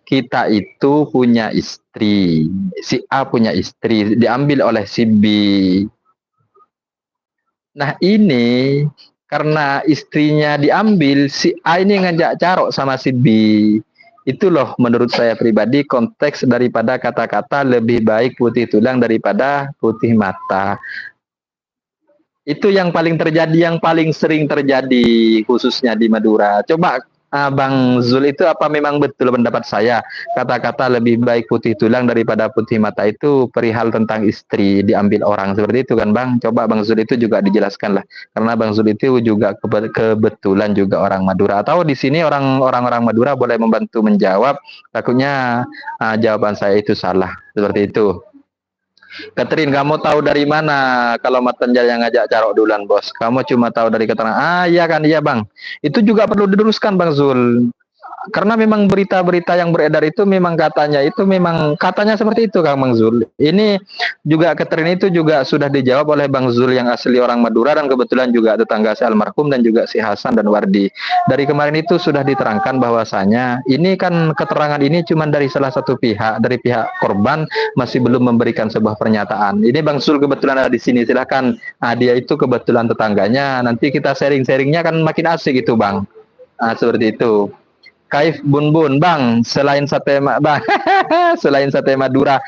kita itu punya istri, si A punya istri diambil oleh si B. Nah ini karena istrinya diambil, si A ini ngajak carok sama si B. Itu loh menurut saya pribadi konteks daripada kata-kata lebih baik putih tulang daripada putih mata. Itu yang paling terjadi, yang paling sering terjadi khususnya di Madura. Coba Bang Zul, itu apa memang betul pendapat saya kata-kata lebih baik putih tulang daripada putih mata itu perihal tentang istri diambil orang seperti itu kan Bang? Coba Bang Zul itu juga dijelaskan lah, karena Bang Zul itu juga kebetulan juga orang Madura, atau di sini orang-orang Madura boleh membantu menjawab, takutnya jawaban saya itu salah seperti itu. Catherine, kamu tahu dari mana kalau Matanjal yang ngajak carok duluan, bos? Kamu cuma tahu dari keterangan. Iya kan, iya bang. Itu juga perlu diluruskan, Bang Zul. Karena memang berita-berita yang beredar itu memang katanya seperti itu Kang Bang Zul. Ini juga Catherine itu juga sudah dijawab oleh Bang Zul yang asli orang Madura dan kebetulan juga tetangga si almarhum dan juga si Hasan dan Wardi. Dari kemarin itu sudah diterangkan bahwasanya ini kan keterangan ini cuma dari salah satu pihak, dari pihak korban masih belum memberikan sebuah pernyataan. Ini Bang Zul kebetulan ada di sini, silahkan. Dia itu kebetulan tetangganya. Nanti kita sharing-sharingnya kan makin asik itu Bang. Seperti itu. Kaif Bun Bun, Bang, selain sate Bang, selain sate Madura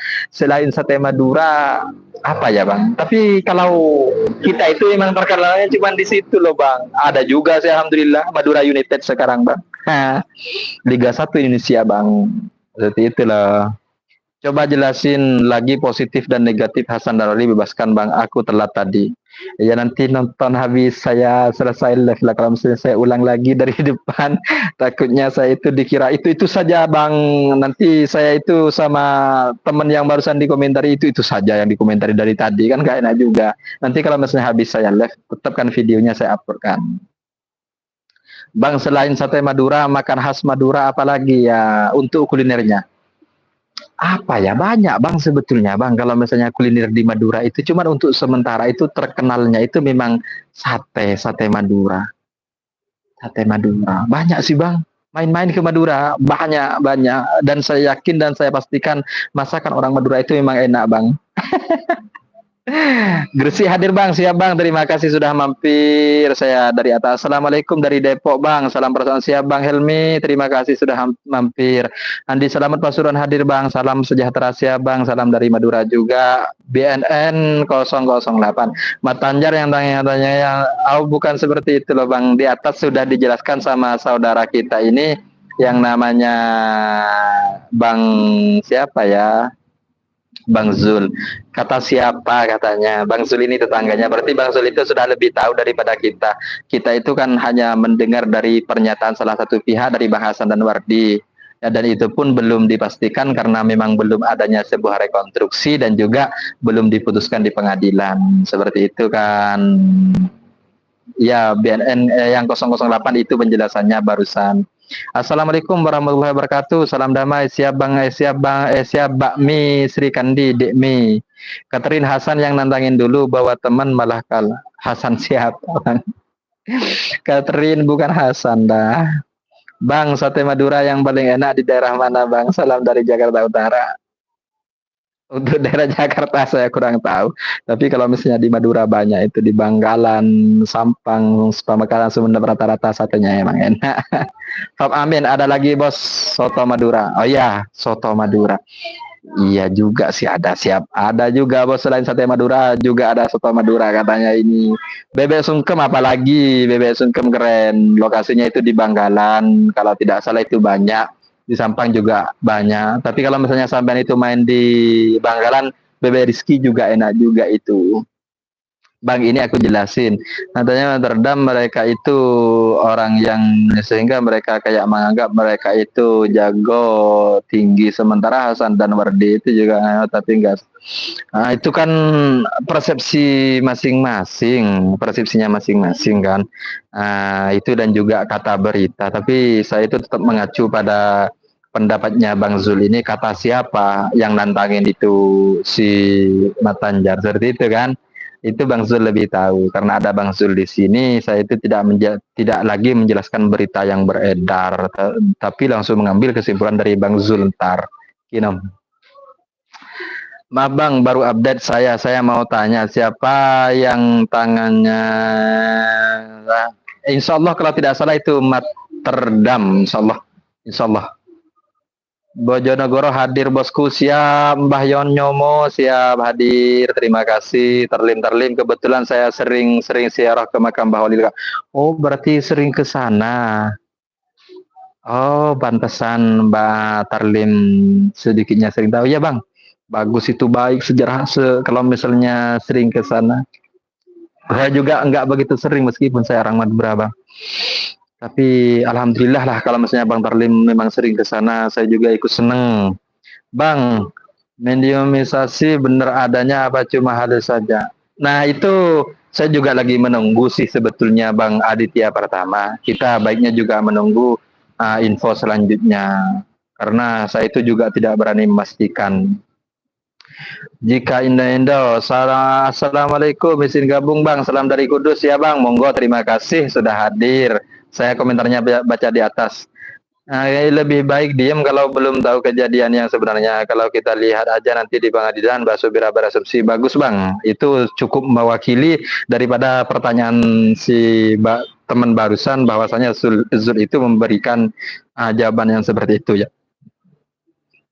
apa ya Bang? Tapi kalau kita itu memang terkenalnya cuma di situ loh Bang. Ada juga sih alhamdulillah Madura United sekarang Bang. Liga 1 Indonesia Bang. Seperti itulah. Coba jelasin lagi positif dan negatif Hasan Darori bebaskan Bang, aku telat tadi. Ya nanti nonton habis saya selesai live lah, kalau misalnya saya ulang lagi dari depan takutnya saya itu dikira itu saja Bang. Nanti saya itu sama teman yang barusan dikomentari itu saja yang dikomentari dari tadi, kan gak enak juga. Nanti kalau misalnya habis saya live, tetap kan videonya saya upload kan. Bang, selain sate Madura, makan khas Madura apalagi ya untuk kulinernya? Apa ya, banyak Bang sebetulnya Bang, kalau misalnya kuliner di Madura itu cuman untuk sementara itu terkenalnya itu memang sate Madura. Sate Madura. Banyak sih Bang. Main-main ke Madura banyak dan saya yakin dan saya pastikan masakan orang Madura itu memang enak Bang. Gresik hadir Bang, siap Bang, terima kasih sudah mampir. Saya dari atas, Assalamualaikum dari Depok Bang, salam perasaan siap Bang Helmi, terima kasih sudah mampir. Andi Selamat Pasuruan hadir Bang, salam sejahtera siap Bang, salam dari Madura juga. BNN 008 Matanjar yang tanya-tanya yang bukan seperti itu loh Bang, di atas sudah dijelaskan sama saudara kita ini yang namanya Bang siapa ya, Bang Zul. Kata siapa katanya? Bang Zul ini tetangganya. Berarti Bang Zul itu sudah lebih tahu daripada kita. Kita itu kan hanya mendengar dari pernyataan salah satu pihak dari Bang Hasan dan Wardi. Ya, dan itu pun belum dipastikan karena memang belum adanya sebuah rekonstruksi dan juga belum diputuskan di pengadilan. Seperti itu kan. Ya, BNN yang 008 itu penjelasannya barusan. Assalamualaikum warahmatullahi wabarakatuh. Salam damai. Siap Bang, siap Bakmi Sri Kandi Dekmi. Catherine, Hasan yang nantangin dulu bawa teman malah kalah. Hasan siapa Bang? Catherine bukan Hasan dah. Bang, sate Madura yang paling enak di daerah mana Bang? Salam dari Jakarta Utara. Untuk daerah Jakarta saya kurang tahu. Tapi kalau misalnya di Madura banyak itu di Bangkalan, Sampang, Pamekasan, Sumeneb rata-rata satunya emang enak. Pak Amin, ada lagi bos soto Madura. Oh iya, soto Madura. Iya juga sih ada siap. Ada juga bos selain sate Madura juga ada soto Madura katanya ini. Bebek sungkem apalagi bebek sungkem keren. Lokasinya itu di Bangkalan. Kalau tidak salah itu banyak. Di Sampang juga banyak. Tapi kalau misalnya sampean itu main di Bangkalan, bebek Rizky juga enak juga itu. Bang, ini aku jelasin. Katanya Rotterdam mereka itu orang yang sehingga mereka kayak menganggap mereka itu jago tinggi, sementara Hasan dan Wardi itu juga tapi enggak. Nah, itu kan persepsi masing-masing, persepsinya masing-masing kan. Nah, itu dan juga kata berita. Tapi saya itu tetap mengacu pada pendapatnya Bang Zul ini, kata siapa yang nantangin itu si Matanjar seperti itu kan. Itu Bang Zul lebih tahu karena ada Bang Zul di sini. Saya itu tidak lagi menjelaskan berita yang beredar, tapi langsung mengambil kesimpulan dari Bang Zul ntar. You know. Maaf Bang, baru update saya mau tanya siapa yang tangannya, Insya Allah kalau tidak salah itu Rotterdam, Insya Allah. Bojonegoro hadir bosku, siap. Mbah Yon Nyomo siap hadir, terima kasih. Terlim kebetulan saya sering ziarah ke makam Mbah Wali. Oh berarti sering ke sana. Oh pantesan Mbak Tarlim sedikitnya sering tahu ya Bang. Bagus itu, baik sejarah kalau misalnya sering ke sana. Saya juga enggak begitu sering meskipun saya orang Madura Bang. Tapi alhamdulillah lah kalau misalnya Bang Tarlim memang sering ke sana, saya juga ikut seneng. Bang, mediumisasi benar adanya apa cuma halus saja? Nah itu saya juga lagi menunggu sih sebetulnya Bang Aditya Pertama. Kita baiknya juga menunggu info selanjutnya. Karena saya itu juga tidak berani memastikan. Jika Indah-Indah, Assalamualaikum, izin gabung Bang, salam dari Kudus ya Bang, monggo terima kasih sudah hadir. Saya komentarnya baca di atas. Nah, lebih baik diam kalau belum tahu kejadian yang sebenarnya. Kalau kita lihat aja nanti di pengadilan, Mbak Subira berasumsi bagus Bang. Itu cukup mewakili daripada pertanyaan si teman barusan bahwasanya Zul itu memberikan jawaban yang seperti itu ya.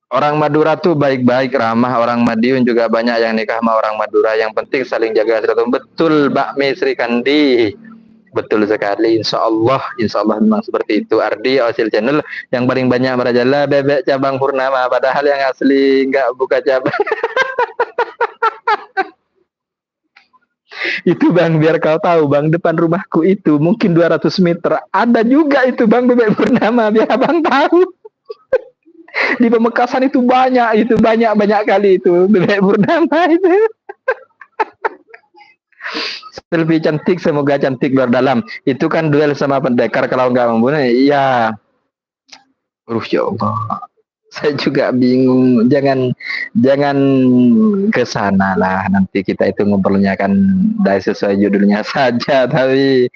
Orang Madura tuh baik-baik, ramah. Orang Madiun juga banyak yang nikah sama orang Madura. Yang penting saling jaga silaturahmi. Betul, Mbak Sri Kandi. Betul sekali, insya Allah memang seperti itu. Ardi, Osil Channel yang paling banyak merajalela bebek cabang Purnama, padahal yang asli nggak buka cabang. Itu Bang, biar kau tahu Bang, depan rumahku itu mungkin 200 meter ada juga itu Bang bebek Purnama, biar Abang tahu. Di Pamekasan itu banyak kali itu bebek Purnama itu. Selfie cantik, semoga cantik luar dalam. Itu kan duel sama pendekar, kalau nggak membunuh, iya. Ya Allah. Saya juga bingung. Jangan ke sana lah. Nanti kita itu ngobrolnya kan dari sesuai judulnya saja. Tapi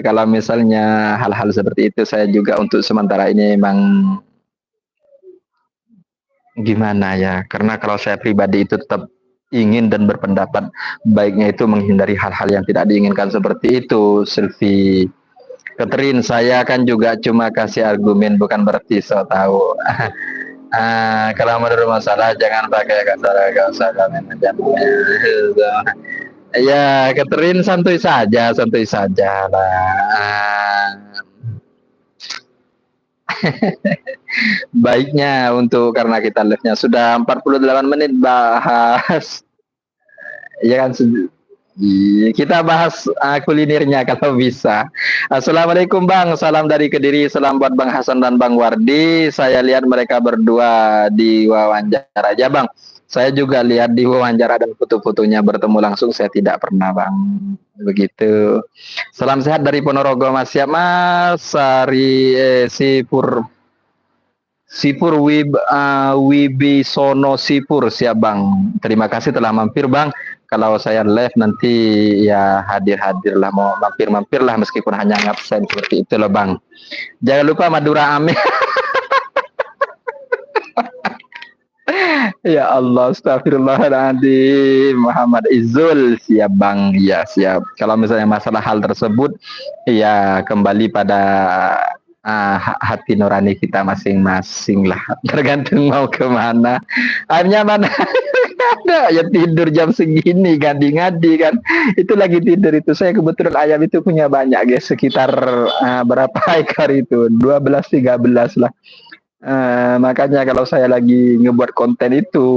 kalau misalnya hal-hal seperti itu, saya juga untuk sementara ini memang gimana ya. Karena kalau saya pribadi itu tetap ingin dan berpendapat baiknya itu menghindari hal-hal yang tidak diinginkan seperti itu, Sylvie. Catherine, saya kan juga cuma kasih argumen, bukan berarti so tahu. Kalau menurut masalah jangan pakai kasar, gak usah komen aja. Ya, Catherine santuy saja lah. Baiknya untuk karena kita live-nya sudah 48 menit bahas. Ya kan, kita bahas kulinernya kalau bisa. Assalamualaikum Bang, salam dari Kediri, salam buat Bang Hasan dan Bang Wardi. Saya lihat mereka berdua di wawancara aja Bang. Saya juga lihat di wawancara dan foto-fotonya, bertemu langsung saya tidak pernah Bang. Begitu. Salam sehat dari Ponorogo Mas. Siap Mas. Sipur Wibisono Sipur, siap Bang. Terima kasih telah mampir Bang. Kalau saya live nanti ya hadir lah, mau mampir lah meskipun hanya ngabsen seperti itu loh Bang. Jangan lupa Madura Amin. Ya Allah, astagfirullahaladzim. Muhammad Izul, siap Bang, ya siap. Kalau misalnya masalah hal tersebut, ya kembali pada hati nurani kita masing-masing lah. Tergantung mau kemana. Akhirnya mana ada ya tidur jam segini ngadi-ngadi kan. Itu lagi tidur itu. Saya kebetulan ayam itu punya banyak guys, sekitar berapa ekor itu? 12 13 lah. Makanya kalau saya lagi ngebuat konten itu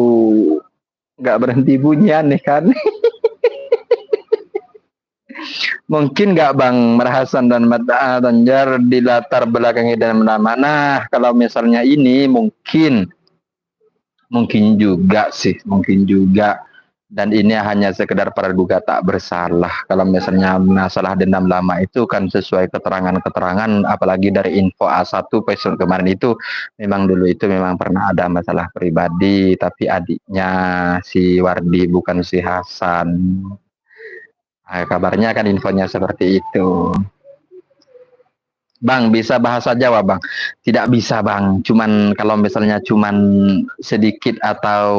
nggak berhenti bunyi aneh kan. Mungkin nggak Bang Merhasan dan Mata Tanjar di latar belakangnya dan mana-mana. Kalau misalnya ini mungkin juga sih, mungkin juga. Dan ini hanya sekedar praduga tak bersalah. Kalau misalnya masalah dendam lama itu kan sesuai keterangan-keterangan, apalagi dari info A1 episode kemarin itu, memang dulu itu memang pernah ada masalah pribadi, tapi adiknya si Wardi bukan si Hasan. Kabarnya kan infonya seperti itu. Bang, bisa bahasa Jawa, Bang? Tidak bisa, Bang. Cuman kalau misalnya cuman sedikit atau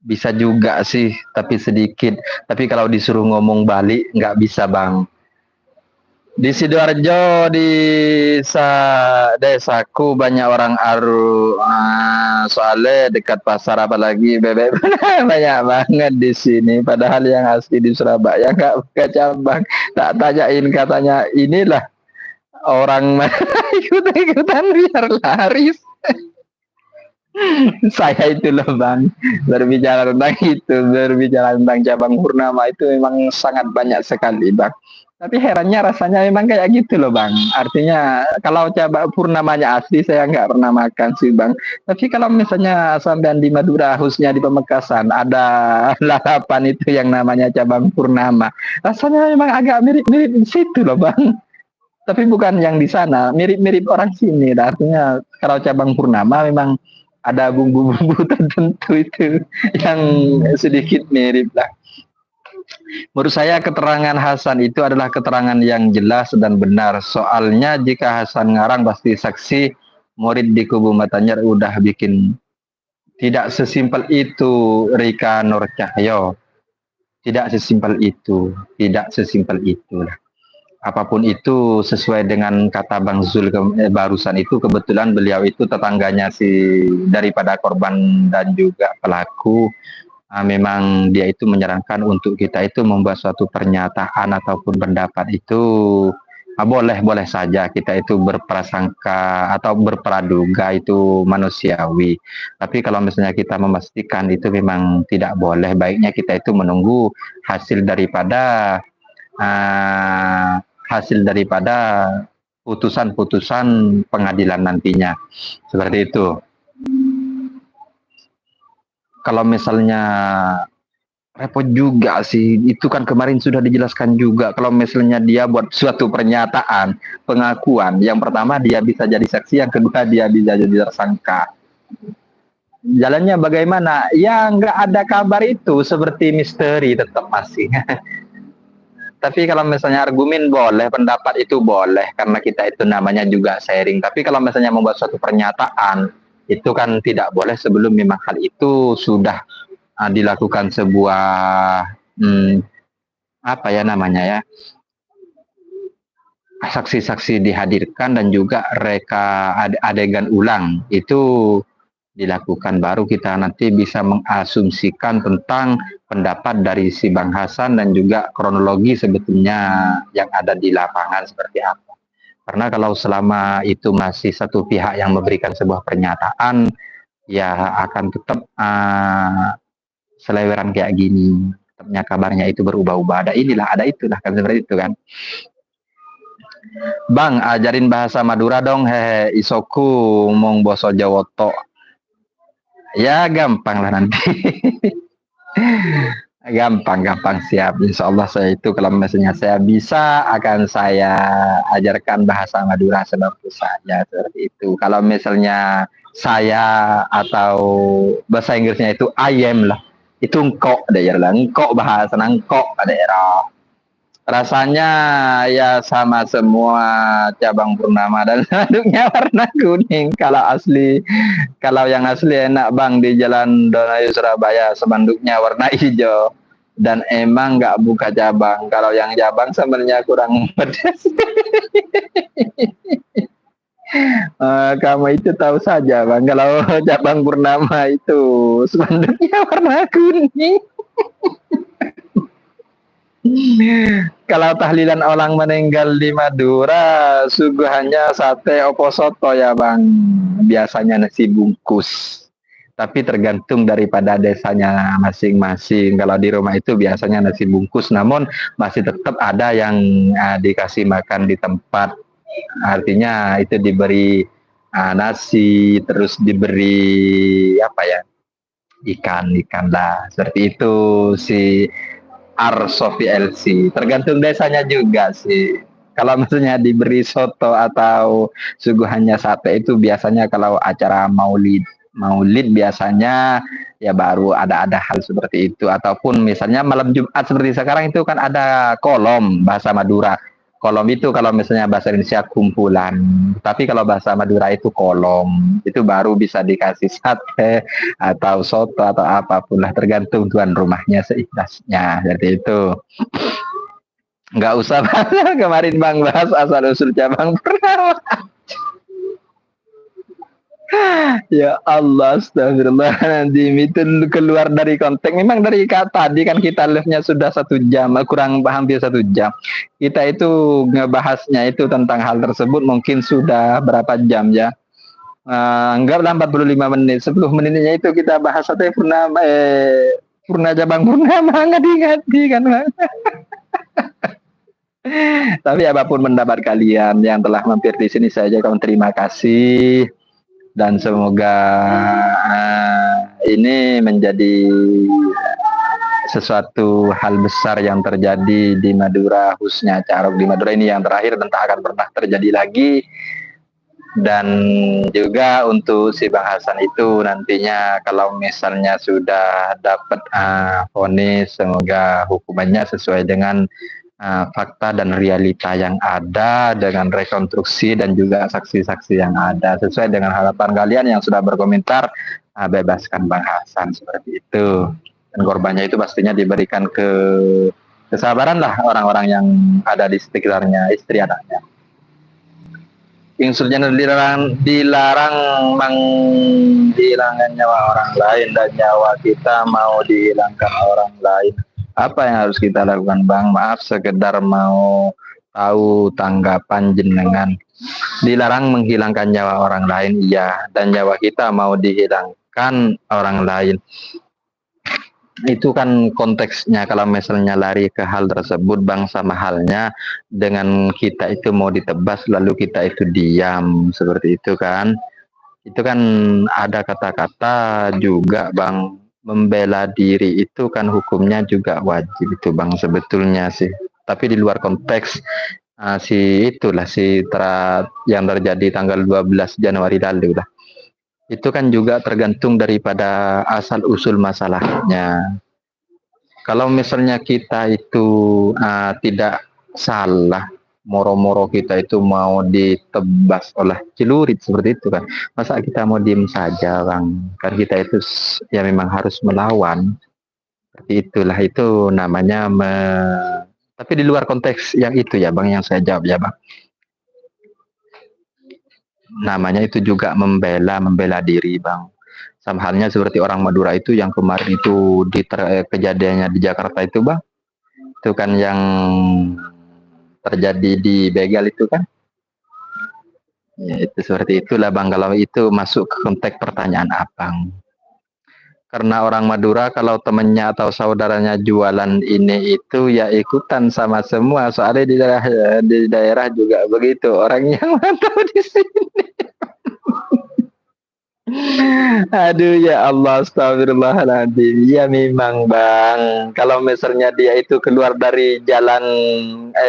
bisa juga sih, tapi sedikit. Tapi kalau disuruh ngomong balik, nggak bisa, Bang. Di Sidoarjo, di desaku banyak orang aru, soalnya dekat pasar apalagi bebek banyak banget di sini. Padahal yang asli di Surabaya nggak buka cabang. Tak tanyain katanya inilah orang ikut-ikutan biar laris. Saya itu loh Bang, berbicara tentang cabang Purnama itu memang sangat banyak sekali Bang. Tapi herannya rasanya memang kayak gitu loh Bang. Artinya kalau cabang Purnamanya asli saya nggak pernah makan sih Bang. Tapi kalau misalnya sampean di Madura, khususnya di Pamekasan, ada lalapan itu yang namanya cabang Purnama. Rasanya memang agak mirip-mirip di situ loh Bang. Tapi bukan yang di sana, mirip-mirip orang sini. Artinya kalau cabang Purnama memang ada bumbu-bumbu tertentu itu yang sedikit mirip lah. Menurut saya keterangan Hasan itu adalah keterangan yang jelas dan benar. Soalnya jika Hasan ngarang pasti saksi, murid di kubu Matanyar udah bikin. Tidak sesimpel itu Rika Nur Cahyo. Tidak sesimpel itu. Tidak sesimpel itu lah. Apapun itu sesuai dengan kata Bang Zul barusan itu, kebetulan beliau itu tetangganya daripada korban dan juga pelaku. Memang dia itu menyarankan untuk kita itu membuat suatu pernyataan ataupun pendapat itu boleh saja kita itu berprasangka atau berpraduga, itu manusiawi. Tapi kalau misalnya kita memastikan itu memang tidak boleh, baiknya kita itu menunggu hasil daripada putusan-putusan pengadilan nantinya. Seperti itu. Kalau misalnya repot juga sih, itu kan kemarin sudah dijelaskan juga. Kalau misalnya dia buat suatu pernyataan, pengakuan, yang pertama dia bisa jadi saksi, yang kedua dia bisa jadi tersangka. Jalannya bagaimana? Ya nggak ada kabar itu, seperti misteri tetap masih. Tapi kalau misalnya argumen boleh, pendapat itu boleh, karena kita itu namanya juga sharing. Tapi kalau misalnya membuat suatu pernyataan, itu kan tidak boleh sebelum memang hal itu sudah dilakukan sebuah apa ya namanya ya, saksi-saksi dihadirkan dan juga reka adegan ulang itu dilakukan, baru kita nanti bisa mengasumsikan tentang pendapat dari si Bang Hasan dan juga kronologi sebetulnya yang ada di lapangan seperti apa. Karena kalau selama itu masih satu pihak yang memberikan sebuah pernyataan, ya akan tetap seleweran kayak gini. Tetapnya kabarnya itu berubah-ubah, ada inilah, ada itulah, kan seperti itu kan. Bang, ajarin bahasa Madura dong, hehe, isoku mong boso Jawoto. Ya gampang lah nanti. Gampang siap. Insya Allah saya itu kalau misalnya saya bisa akan saya ajarkan bahasa Madura sebagus saya, seperti itu. Kalau misalnya saya atau bahasa Inggrisnya itu I am lah, itu engkau daerah lah, engkau bahasa engkau daerah. Rasanya ya sama semua cabang Purnama dan spanduknya warna kuning. Kalau yang asli enak bang di Jalan Donayu Surabaya, spanduknya warna hijau. Dan emang nggak buka cabang. Kalau yang cabang sebenarnya kurang pedas. Kamu itu tahu saja bang, kalau cabang Purnama itu spanduknya warna kuning. Kalau tahlilan orang meninggal di Madura, suguhannya sate opo soto ya bang. Biasanya nasi bungkus. Tapi tergantung daripada desanya masing-masing. Kalau di rumah itu biasanya nasi bungkus, namun masih tetap ada yang dikasih makan di tempat. Artinya itu diberi nasi, terus diberi apa ya, ikan lah. Seperti itu si Sofi LC. Tergantung desanya juga sih. Kalau misalnya diberi soto atau suguhannya sate itu biasanya kalau acara maulid. Maulid biasanya ya baru ada hal seperti itu. Ataupun misalnya malam Jumat seperti sekarang itu kan ada kolom bahasa Madura. Kolom itu kalau misalnya bahasa Indonesia kumpulan. Tapi kalau bahasa Madura itu kolom. Itu baru bisa dikasih sate atau soto atau apapun lah, tergantung tuan rumahnya seikhlasnya. Seperti itu. Nggak usah bahas kemarin bang bahas asal usul cabang Purnama. Ya Allah, astagfirullahaladzim, itu keluar dari konteks. Memang dari tadi kan kita live-nya sudah 1 jam, kurang hampir 1 jam. Kita itu ngebahasnya itu tentang hal tersebut mungkin sudah berapa jam ya. Anggaplah 45 menit. 10 menitnya itu kita bahas satu Purnama, cabang Purnama, ngadi-ngadi kan bang. Tapi apapun pendapat kalian yang telah mampir di sini, saya ucapkan terima kasih. Dan semoga ini menjadi sesuatu hal besar yang terjadi di Madura, khususnya Carok di Madura ini yang terakhir dan tak akan pernah terjadi lagi. Dan juga untuk si Bang Hasan itu nantinya kalau misalnya sudah dapat vonis, semoga hukumannya sesuai dengan fakta dan realita yang ada, dengan rekonstruksi dan juga saksi-saksi yang ada, sesuai dengan harapan kalian yang sudah berkomentar. Bebaskan Bang Hasan, seperti itu. Dan korbannya itu pastinya diberikan kesabaran lah orang-orang yang ada di sekitarnya, istri anaknya. Insulnya dilarang menghilangkan nyawa orang lain, dan nyawa kita mau dihilangkan orang lain. Apa yang harus kita lakukan bang? Maaf, sekedar mau tahu tanggapan jenengan. Dilarang menghilangkan nyawa orang lain, iya, dan nyawa kita mau dihilangkan orang lain. Itu kan konteksnya. Kalau misalnya lari ke hal tersebut bang, sama halnya dengan kita itu mau ditebas lalu kita itu diam, seperti itu kan. Itu kan ada kata-kata juga bang, membela diri itu kan hukumnya juga wajib itu bang sebetulnya sih. Tapi di luar konteks yang terjadi tanggal 12 Januari lalu lah. Itu kan juga tergantung daripada asal usul masalahnya. Kalau misalnya kita itu tidak salah, moro-moro kita itu mau ditebas oleh celurit seperti itu kan, masa kita mau diem saja bang? Kan kita itu ya memang harus melawan. Seperti itulah, itu namanya tapi di luar konteks yang itu ya bang, yang saya jawab ya bang, namanya itu juga membela diri bang. Sama halnya seperti orang Madura itu yang kemarin itu kejadiannya di Jakarta itu bang, itu kan yang terjadi di begal itu kan ya, itu seperti itulah bang. Kalau itu masuk ke konteks pertanyaan abang, karena orang Madura kalau temennya atau saudaranya jualan ini itu ya ikutan sama semua, soalnya di daerah juga begitu orang yang mantau di sini. Aduh ya Allah, astagfirullahaladzim. Ya memang bang, kalau misalnya dia itu keluar dari jalan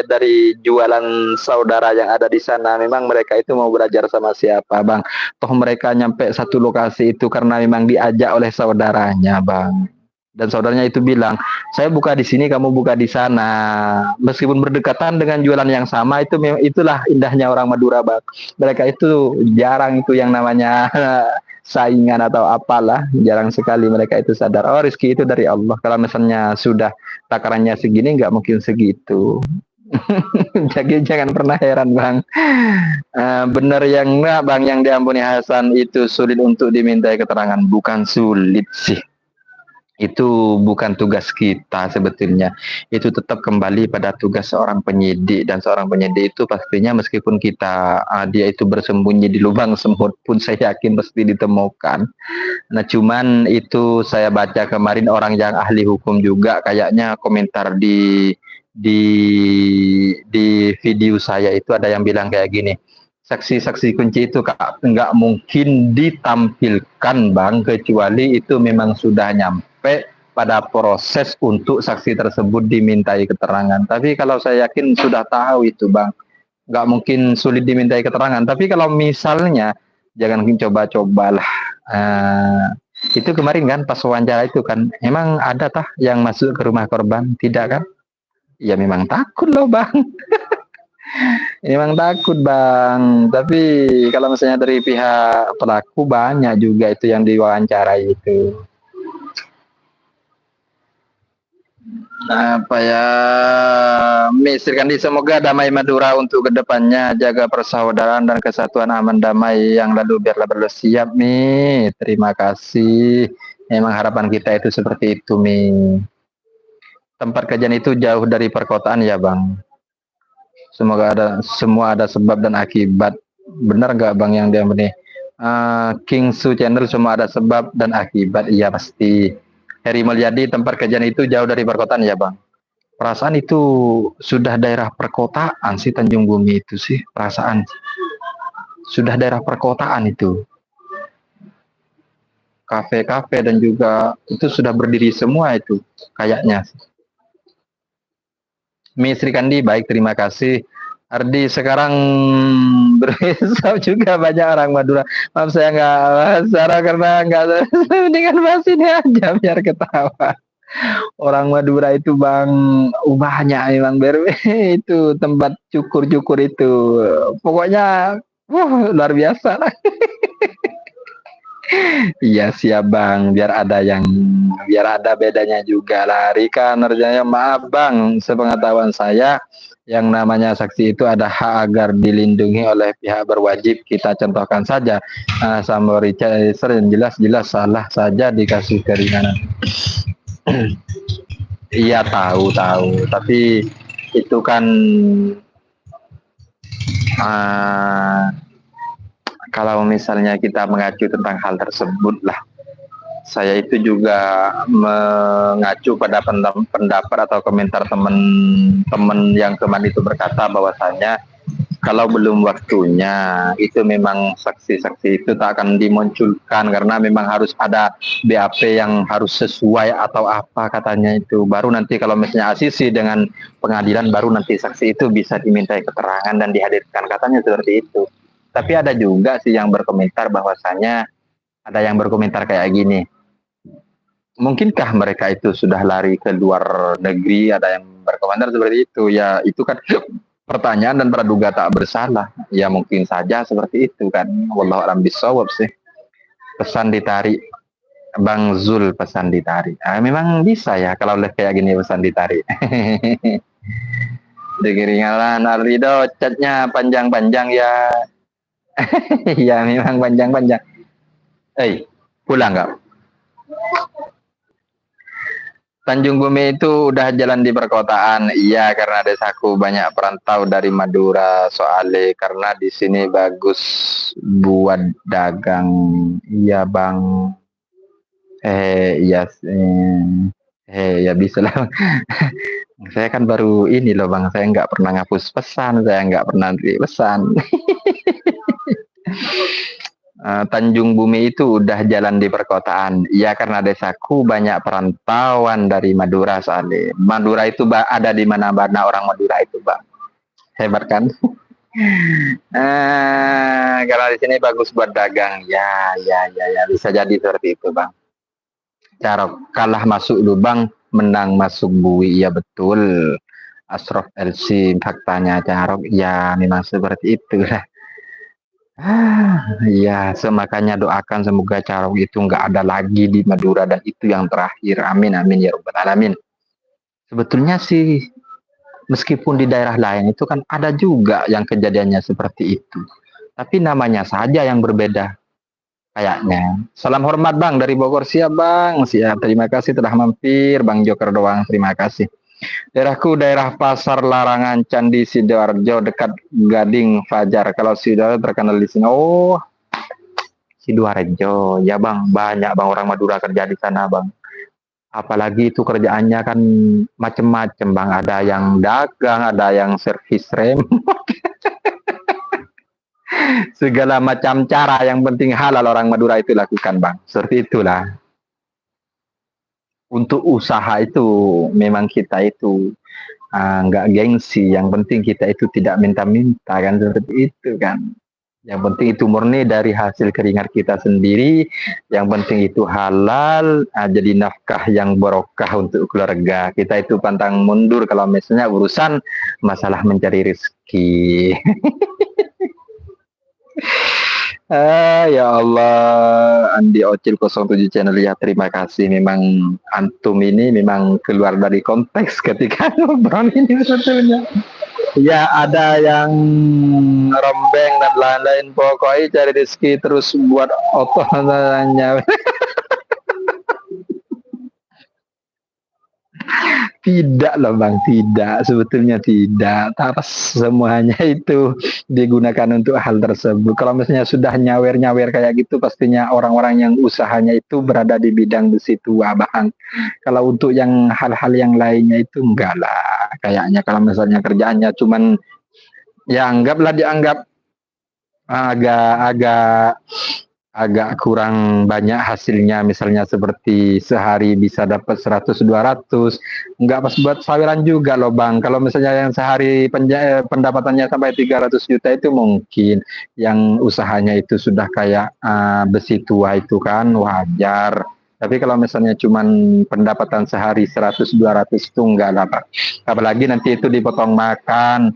dari jualan saudara yang ada di sana, memang mereka itu mau belajar sama siapa bang? Toh mereka nyampe satu lokasi itu karena memang diajak oleh saudaranya bang. Dan saudaranya itu bilang, saya buka di sini, kamu buka di sana. Meskipun berdekatan dengan jualan yang sama, itulah indahnya orang Madura, Bang. Mereka itu jarang itu yang namanya saingan atau apalah. Jarang sekali mereka itu sadar, oh rezeki itu dari Allah. Kalau misalnya sudah takarannya segini, nggak mungkin segitu. Jadi jangan pernah heran, Bang. Benar yang enggak, Bang, yang diampuni Hasan itu sulit untuk dimintai keterangan. Bukan sulit sih, itu bukan tugas kita sebetulnya. Itu tetap kembali pada tugas seorang penyidik, dan seorang penyidik itu pastinya meskipun dia itu bersembunyi di lubang semut pun saya yakin pasti ditemukan. Nah, cuman itu saya baca kemarin orang yang ahli hukum juga kayaknya komentar di video saya itu ada yang bilang kayak gini. Saksi-saksi kunci itu nggak mungkin ditampilkan, Bang, kecuali itu memang sudah nyampe pada proses untuk saksi tersebut dimintai keterangan. Tapi kalau saya yakin sudah tahu itu, Bang, nggak mungkin sulit dimintai keterangan. Tapi kalau misalnya, jangan coba-cobalah. Itu kemarin kan pas wawancara itu kan, emang ada tah yang masuk ke rumah korban? Tidak kan? Ya memang takut loh, Bang. Memang takut, Bang. Tapi kalau misalnya dari pihak pelaku banyak juga itu yang diwawancarai itu. Apa ya, Mister Kandi, semoga damai Madura untuk kedepannya, jaga persaudaraan dan kesatuan, aman damai yang lalu biarlah berlalu. Siap, Mi. Terima kasih. Memang harapan kita itu seperti itu, Mi. Tempat kejadian itu jauh dari perkotaan ya, Bang. Semua ada sebab dan akibat. Benar nggak, Bang, yang dia ini? King Su Channel, semua ada sebab dan akibat. Iya pasti. Heri Mulyadi, tempat kejadian itu jauh dari perkotaan ya, Bang. Perasaan itu sudah daerah perkotaan sih, Tanjung Bumi itu sih, perasaan sudah daerah perkotaan itu. Kafe-kafe dan juga itu sudah berdiri semua itu kayaknya. Sri Kandi, baik, terima kasih. Ardi, sekarang berhisap juga banyak orang Madura. Maaf saya nggak bahas karena nggak dengan bahas ini aja biar ketawa. Orang Madura itu, Bang, banyak memang berwe itu tempat cukur-cukur itu. Pokoknya luar biasa lah. Iya siap, Bang, biar ada bedanya juga lah. Rika Nurjaya, maaf, Bang, sepengetahuan saya yang namanya saksi itu ada hak agar dilindungi oleh pihak berwajib. Kita contohkan saja sama Richard yang jelas-jelas salah saja dikasih keringanan. Iya tahu, tapi itu kan kalau misalnya kita mengacu tentang hal tersebut lah, saya itu juga mengacu pada pendapat atau komentar teman-teman yang kemarin itu berkata bahwasanya kalau belum waktunya itu memang saksi-saksi itu tak akan dimunculkan karena memang harus ada BAP yang harus sesuai atau apa katanya itu. Baru nanti kalau misalnya asisi dengan pengadilan baru nanti saksi itu bisa dimintai keterangan dan dihadirkan, katanya seperti itu. Tapi ada juga sih yang berkomentar bahwasanya ada yang berkomentar kayak gini. Mungkinkah mereka itu sudah lari ke luar negeri? Ada yang berkomentar seperti itu. Ya itu kan pertanyaan dan praduga tak bersalah. Ya mungkin saja seperti itu kan. Wallahu a'lam bishawab sih. Pesan ditarik, Bang Zul, pesan ditarik. Memang bisa ya kalau live kayak gini pesan ditarik. Dikiringalan Arido, chatnya panjang-panjang ya. Ya memang panjang-panjang. Pulang nggak? Tanjung Bumi itu udah jalan di perkotaan. Iya, karena desaku banyak perantau dari Madura soalnya, karena di sini bagus buat dagang. Iya, Bang. Iya, ya bisa lah. Saya kan baru ini loh, Bang. Saya nggak pernah ngapus pesan, saya nggak pernah beli pesan. Tanjung Bumi itu udah jalan di perkotaan. Ya karena desaku banyak perantauan dari Madura soalnya. Madura itu ada di mana-mana orang Madura itu, Bang. Hebat kan? Karena di sini bagus buat dagang. Ya, bisa jadi seperti itu, Bang. Carok kalah masuk lubang, menang masuk bui. Ya betul. Ashraf LC faktanya Carok. Ya memang seperti itu lah. Ya, makanya doakan semoga Carok itu nggak ada lagi di Madura dan itu yang terakhir. Amin, amin ya Rabbal Alamin. Sebetulnya sih, meskipun di daerah lain itu kan ada juga yang kejadiannya seperti itu. Tapi namanya saja yang berbeda kayaknya. Salam hormat Bang dari Bogor. Siap Bang, siap. Terima kasih telah mampir Bang Joker doang. Terima kasih. Daerahku daerah Pasar Larangan Candi Sidoarjo dekat Gading Fajar. Kalau Sidoarjo terkenal di sini. Oh, Sidoarjo. Ya Bang, banyak Bang orang Madura kerja di sana Bang. Apalagi itu kerjaannya kan macem-macem Bang. Ada yang dagang, ada yang servis rem. Segala macam cara yang penting halal orang Madura itu lakukan Bang. Seperti itulah. Untuk usaha itu memang kita itu nggak gengsi. Yang penting kita itu tidak minta-minta kan seperti itu kan. Yang penting itu murni dari hasil keringat kita sendiri. Yang penting itu halal, jadi nafkah yang barokah untuk keluarga. Kita itu pantang mundur kalau misalnya urusan masalah mencari rezeki. Ya Allah, Andi Ocil 07 channel ya, terima kasih. Memang antum ini memang keluar dari konteks ketika ngobrol ini sebetulnya. Ya ada yang rombeng dan lain-lain, pokoknya cari rezeki terus buat otohnya. Tidak loh Bang, tidak, sebetulnya tidak. Terus semuanya itu digunakan untuk hal tersebut. Kalau misalnya sudah nyawer-nyawer kayak gitu, pastinya orang-orang yang usahanya itu berada di bidang besi tua Bang. Kalau untuk yang hal-hal yang lainnya itu enggak lah. Kayaknya kalau misalnya kerjaannya cuman ya dianggap agak kurang banyak hasilnya, misalnya seperti sehari bisa dapat 100-200, nggak pas buat saweran juga loh Bang. Kalau misalnya yang sehari pendapatannya sampai 300 juta itu mungkin yang usahanya itu sudah kayak besi tua itu kan wajar. Tapi kalau misalnya cuman pendapatan sehari 100-200 itu enggak lah Pak. Apalagi nanti itu dipotong makan,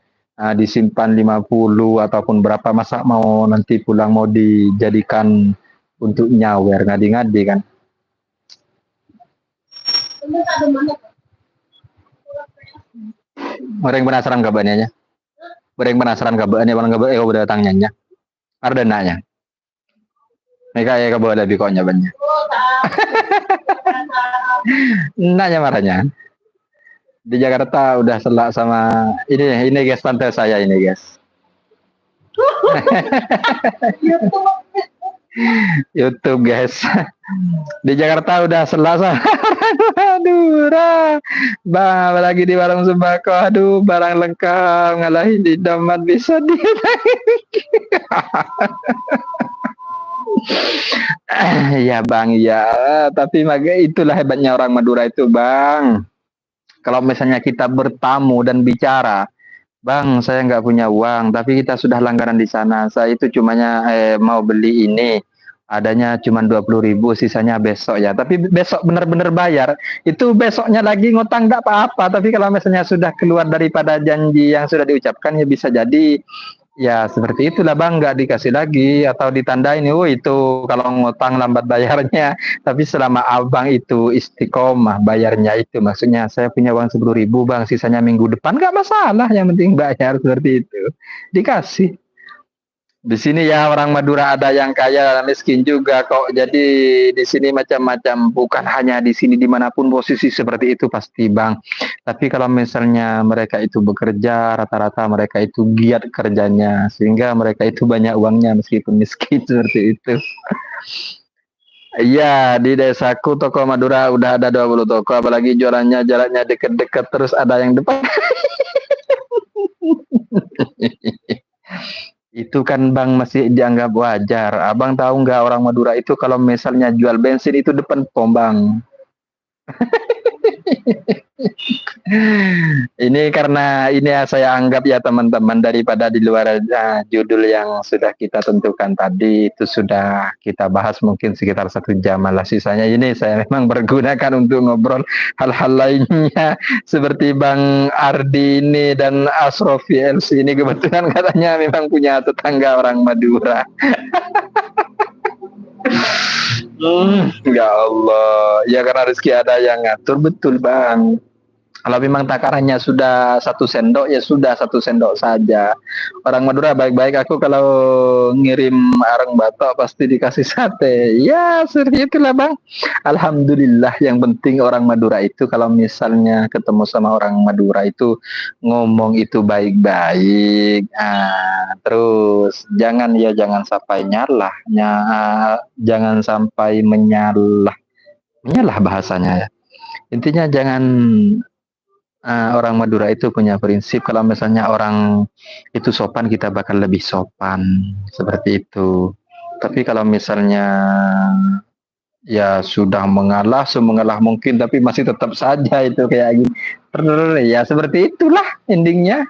disimpan 50 ataupun berapa, masa mau nanti pulang mau dijadikan untuk nyawer ngadi-ngadi kan. Orang penasaran kabarnya. Orang penasaran kabarnya bang kabar udah datangnya. Ada nanya. Mereka ya kabar lebih koknya banyak. Nanya marahnya. Di Jakarta udah selak sama ini guys, tante saya ini guys. YouTube guys. Di Jakarta udah selasa. Madura. Bang, lagi di warung sembako. Aduh, barang lengkap ngalahin di domat bisa di. Ya Bang, ya. Tapi itulah hebatnya orang Madura itu Bang. Kalau misalnya kita bertamu dan bicara, Bang, saya nggak punya uang, tapi kita sudah langganan di sana. Saya itu cumanya mau beli ini, adanya cuma 20.000, sisanya besok ya. Tapi besok benar-benar bayar. Itu besoknya lagi ngutang nggak apa-apa. Tapi kalau misalnya sudah keluar daripada janji yang sudah diucapkan, ya bisa jadi ya seperti itulah Bang, nggak dikasih lagi atau ditandain, oh itu kalau ngutang lambat bayarnya. Tapi selama Abang itu istiqomah bayarnya itu, maksudnya saya punya uang 10.000 Bang, sisanya minggu depan, nggak masalah, yang penting bayar, seperti itu. Dikasih. Di sini ya orang Madura ada yang kaya, miskin juga kok. Jadi di sini macam-macam, bukan hanya di sini, dimanapun posisi seperti itu pasti Bang. Tapi kalau misalnya mereka itu bekerja, rata-rata mereka itu giat kerjanya, sehingga mereka itu banyak uangnya meskipun miskin seperti itu. Iya, di desaku toko Madura udah ada 20 toko, apalagi jualannya jaraknya deket-deket terus ada yang depan. Itu kan Bang masih dianggap wajar. Abang tahu nggak orang Madura itu kalau misalnya jual bensin itu depan pom Bang. Ini karena ini ya saya anggap ya teman-teman daripada di luar judul yang sudah kita tentukan tadi itu sudah kita bahas mungkin sekitar 1 jam lah, sisanya ini saya memang bergunakan untuk ngobrol hal-hal lainnya seperti Bang Ardi ini dan Asrofi LC ini kebetulan katanya memang punya tetangga orang Madura. Ya Allah, ya karena rezeki ada yang ngatur, betul Bang. Kalau memang takarannya sudah 1 sendok, ya sudah 1 sendok saja. Orang Madura baik-baik, aku kalau ngirim areng batok pasti dikasih sate. Ya seperti itulah Bang. Alhamdulillah, yang penting orang Madura itu kalau misalnya ketemu sama orang Madura itu ngomong itu baik-baik. Terus jangan sampai nyalah, jangan sampai menyalah bahasanya ya. Intinya jangan. Orang Madura itu punya prinsip kalau misalnya orang itu sopan, kita bakal lebih sopan, seperti itu. Tapi kalau misalnya ya sudah mengalah semengalah mungkin, tapi masih tetap saja itu kayak gini, ya seperti itulah endingnya.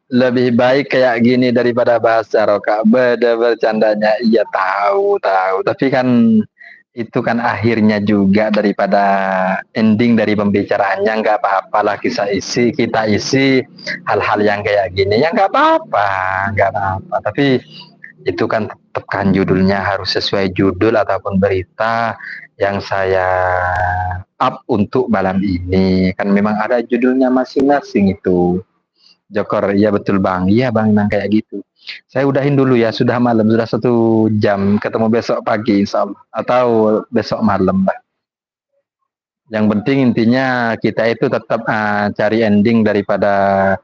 Lebih baik kayak gini daripada bahasa roka. Beda bercandanya, iya tahu, tapi kan itu kan akhirnya juga daripada ending dari pembicaraannya. Nggak apa-apa lah kita isi hal-hal yang kayak gini, ya nggak apa-apa, tapi itu kan tetap kan judulnya harus sesuai judul ataupun berita yang saya up untuk malam ini, kan memang ada judulnya masing-masing itu. Jokor, iya betul Bang, iya Bang, nah kayak gitu. Saya udahin dulu ya, sudah malam, sudah 1 jam, ketemu besok pagi insya Allah, atau besok malam Bang. Yang penting intinya kita itu tetap cari ending daripada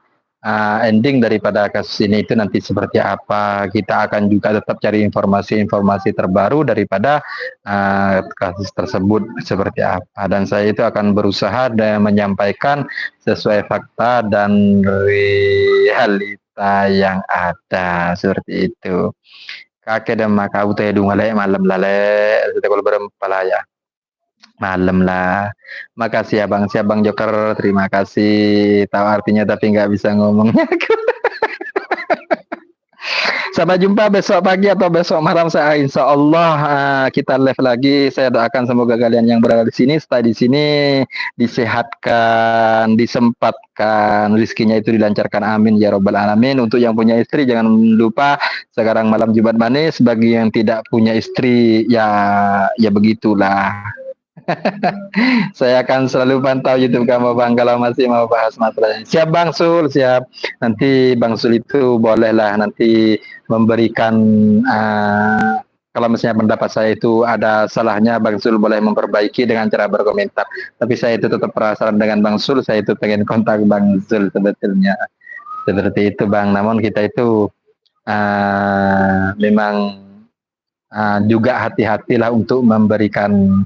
kasus ini itu nanti seperti apa. Kita akan juga tetap cari informasi-informasi terbaru daripada kasus tersebut seperti apa. Dan saya itu akan berusaha dan menyampaikan sesuai fakta dan realita yang ada, seperti itu. Kakek dan makau teh dungale malam lale, setekol berempalaya. Malam lah. Makasih ya Bang, siap Bang Joker, terima kasih. Tahu artinya tapi nggak bisa ngomongnya. Sampai jumpa besok pagi atau besok malam, saya insya Allah kita live lagi. Saya doakan semoga kalian yang berada di sini, stay di sini, disehatkan, disempatkan, rezekinya itu dilancarkan, amin ya robbal alamin. Untuk yang punya istri jangan lupa sekarang malam Jumat manis. Bagi yang tidak punya istri ya begitulah. Saya akan selalu pantau YouTube kamu Bang kalau masih mau bahas masalahnya. Siap Bang Sul, siap. Nanti Bang Sul itu bolehlah nanti memberikan kalau misalnya pendapat saya itu ada salahnya, Bang Sul boleh memperbaiki dengan cara berkomentar. Tapi saya itu tetap penasaran dengan Bang Sul, saya itu pengen kontak Bang Sul sebetulnya. Seperti itu Bang. Namun kita itu memang juga hati-hatilah untuk memberikan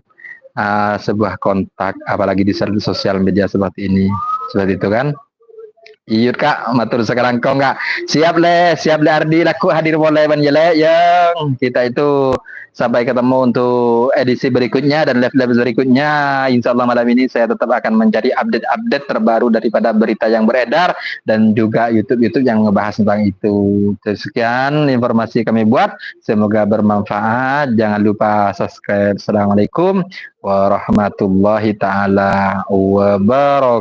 sebuah kontak, apalagi di sosial media seperti ini, seperti itu kan. Iya Kak, matur sekarang kau nggak siap le Ardi, laku hadir boleh banjele yang kita itu sampai ketemu untuk edisi berikutnya dan live berikutnya. Insya Allah malam ini saya tetap akan mencari update terbaru daripada berita yang beredar dan juga YouTube yang ngebahas tentang itu. Sekian informasi kami buat, semoga bermanfaat. Jangan lupa subscribe. Assalamualaikum warahmatullahi taala wabarakatuh.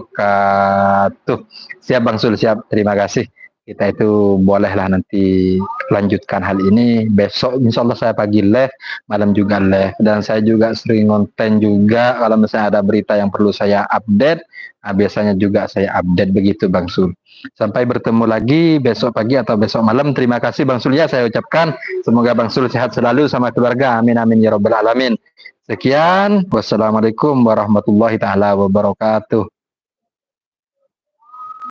Siap Bang Sul, siap. Terima kasih. Kita itu bolehlah nanti lanjutkan hal ini besok. Insya Allah saya pagi live, malam juga live. Dan saya juga sering konten juga kalau misalnya ada berita yang perlu saya update. Biasanya juga saya update begitu Bang Sul. Sampai bertemu lagi besok pagi atau besok malam. Terima kasih Bang Sul ya saya ucapkan. Semoga Bang Sul sehat selalu sama keluarga. Amin amin ya robbal alamin. Sekian. Wassalamualaikum warahmatullahi taala wabarakatuh.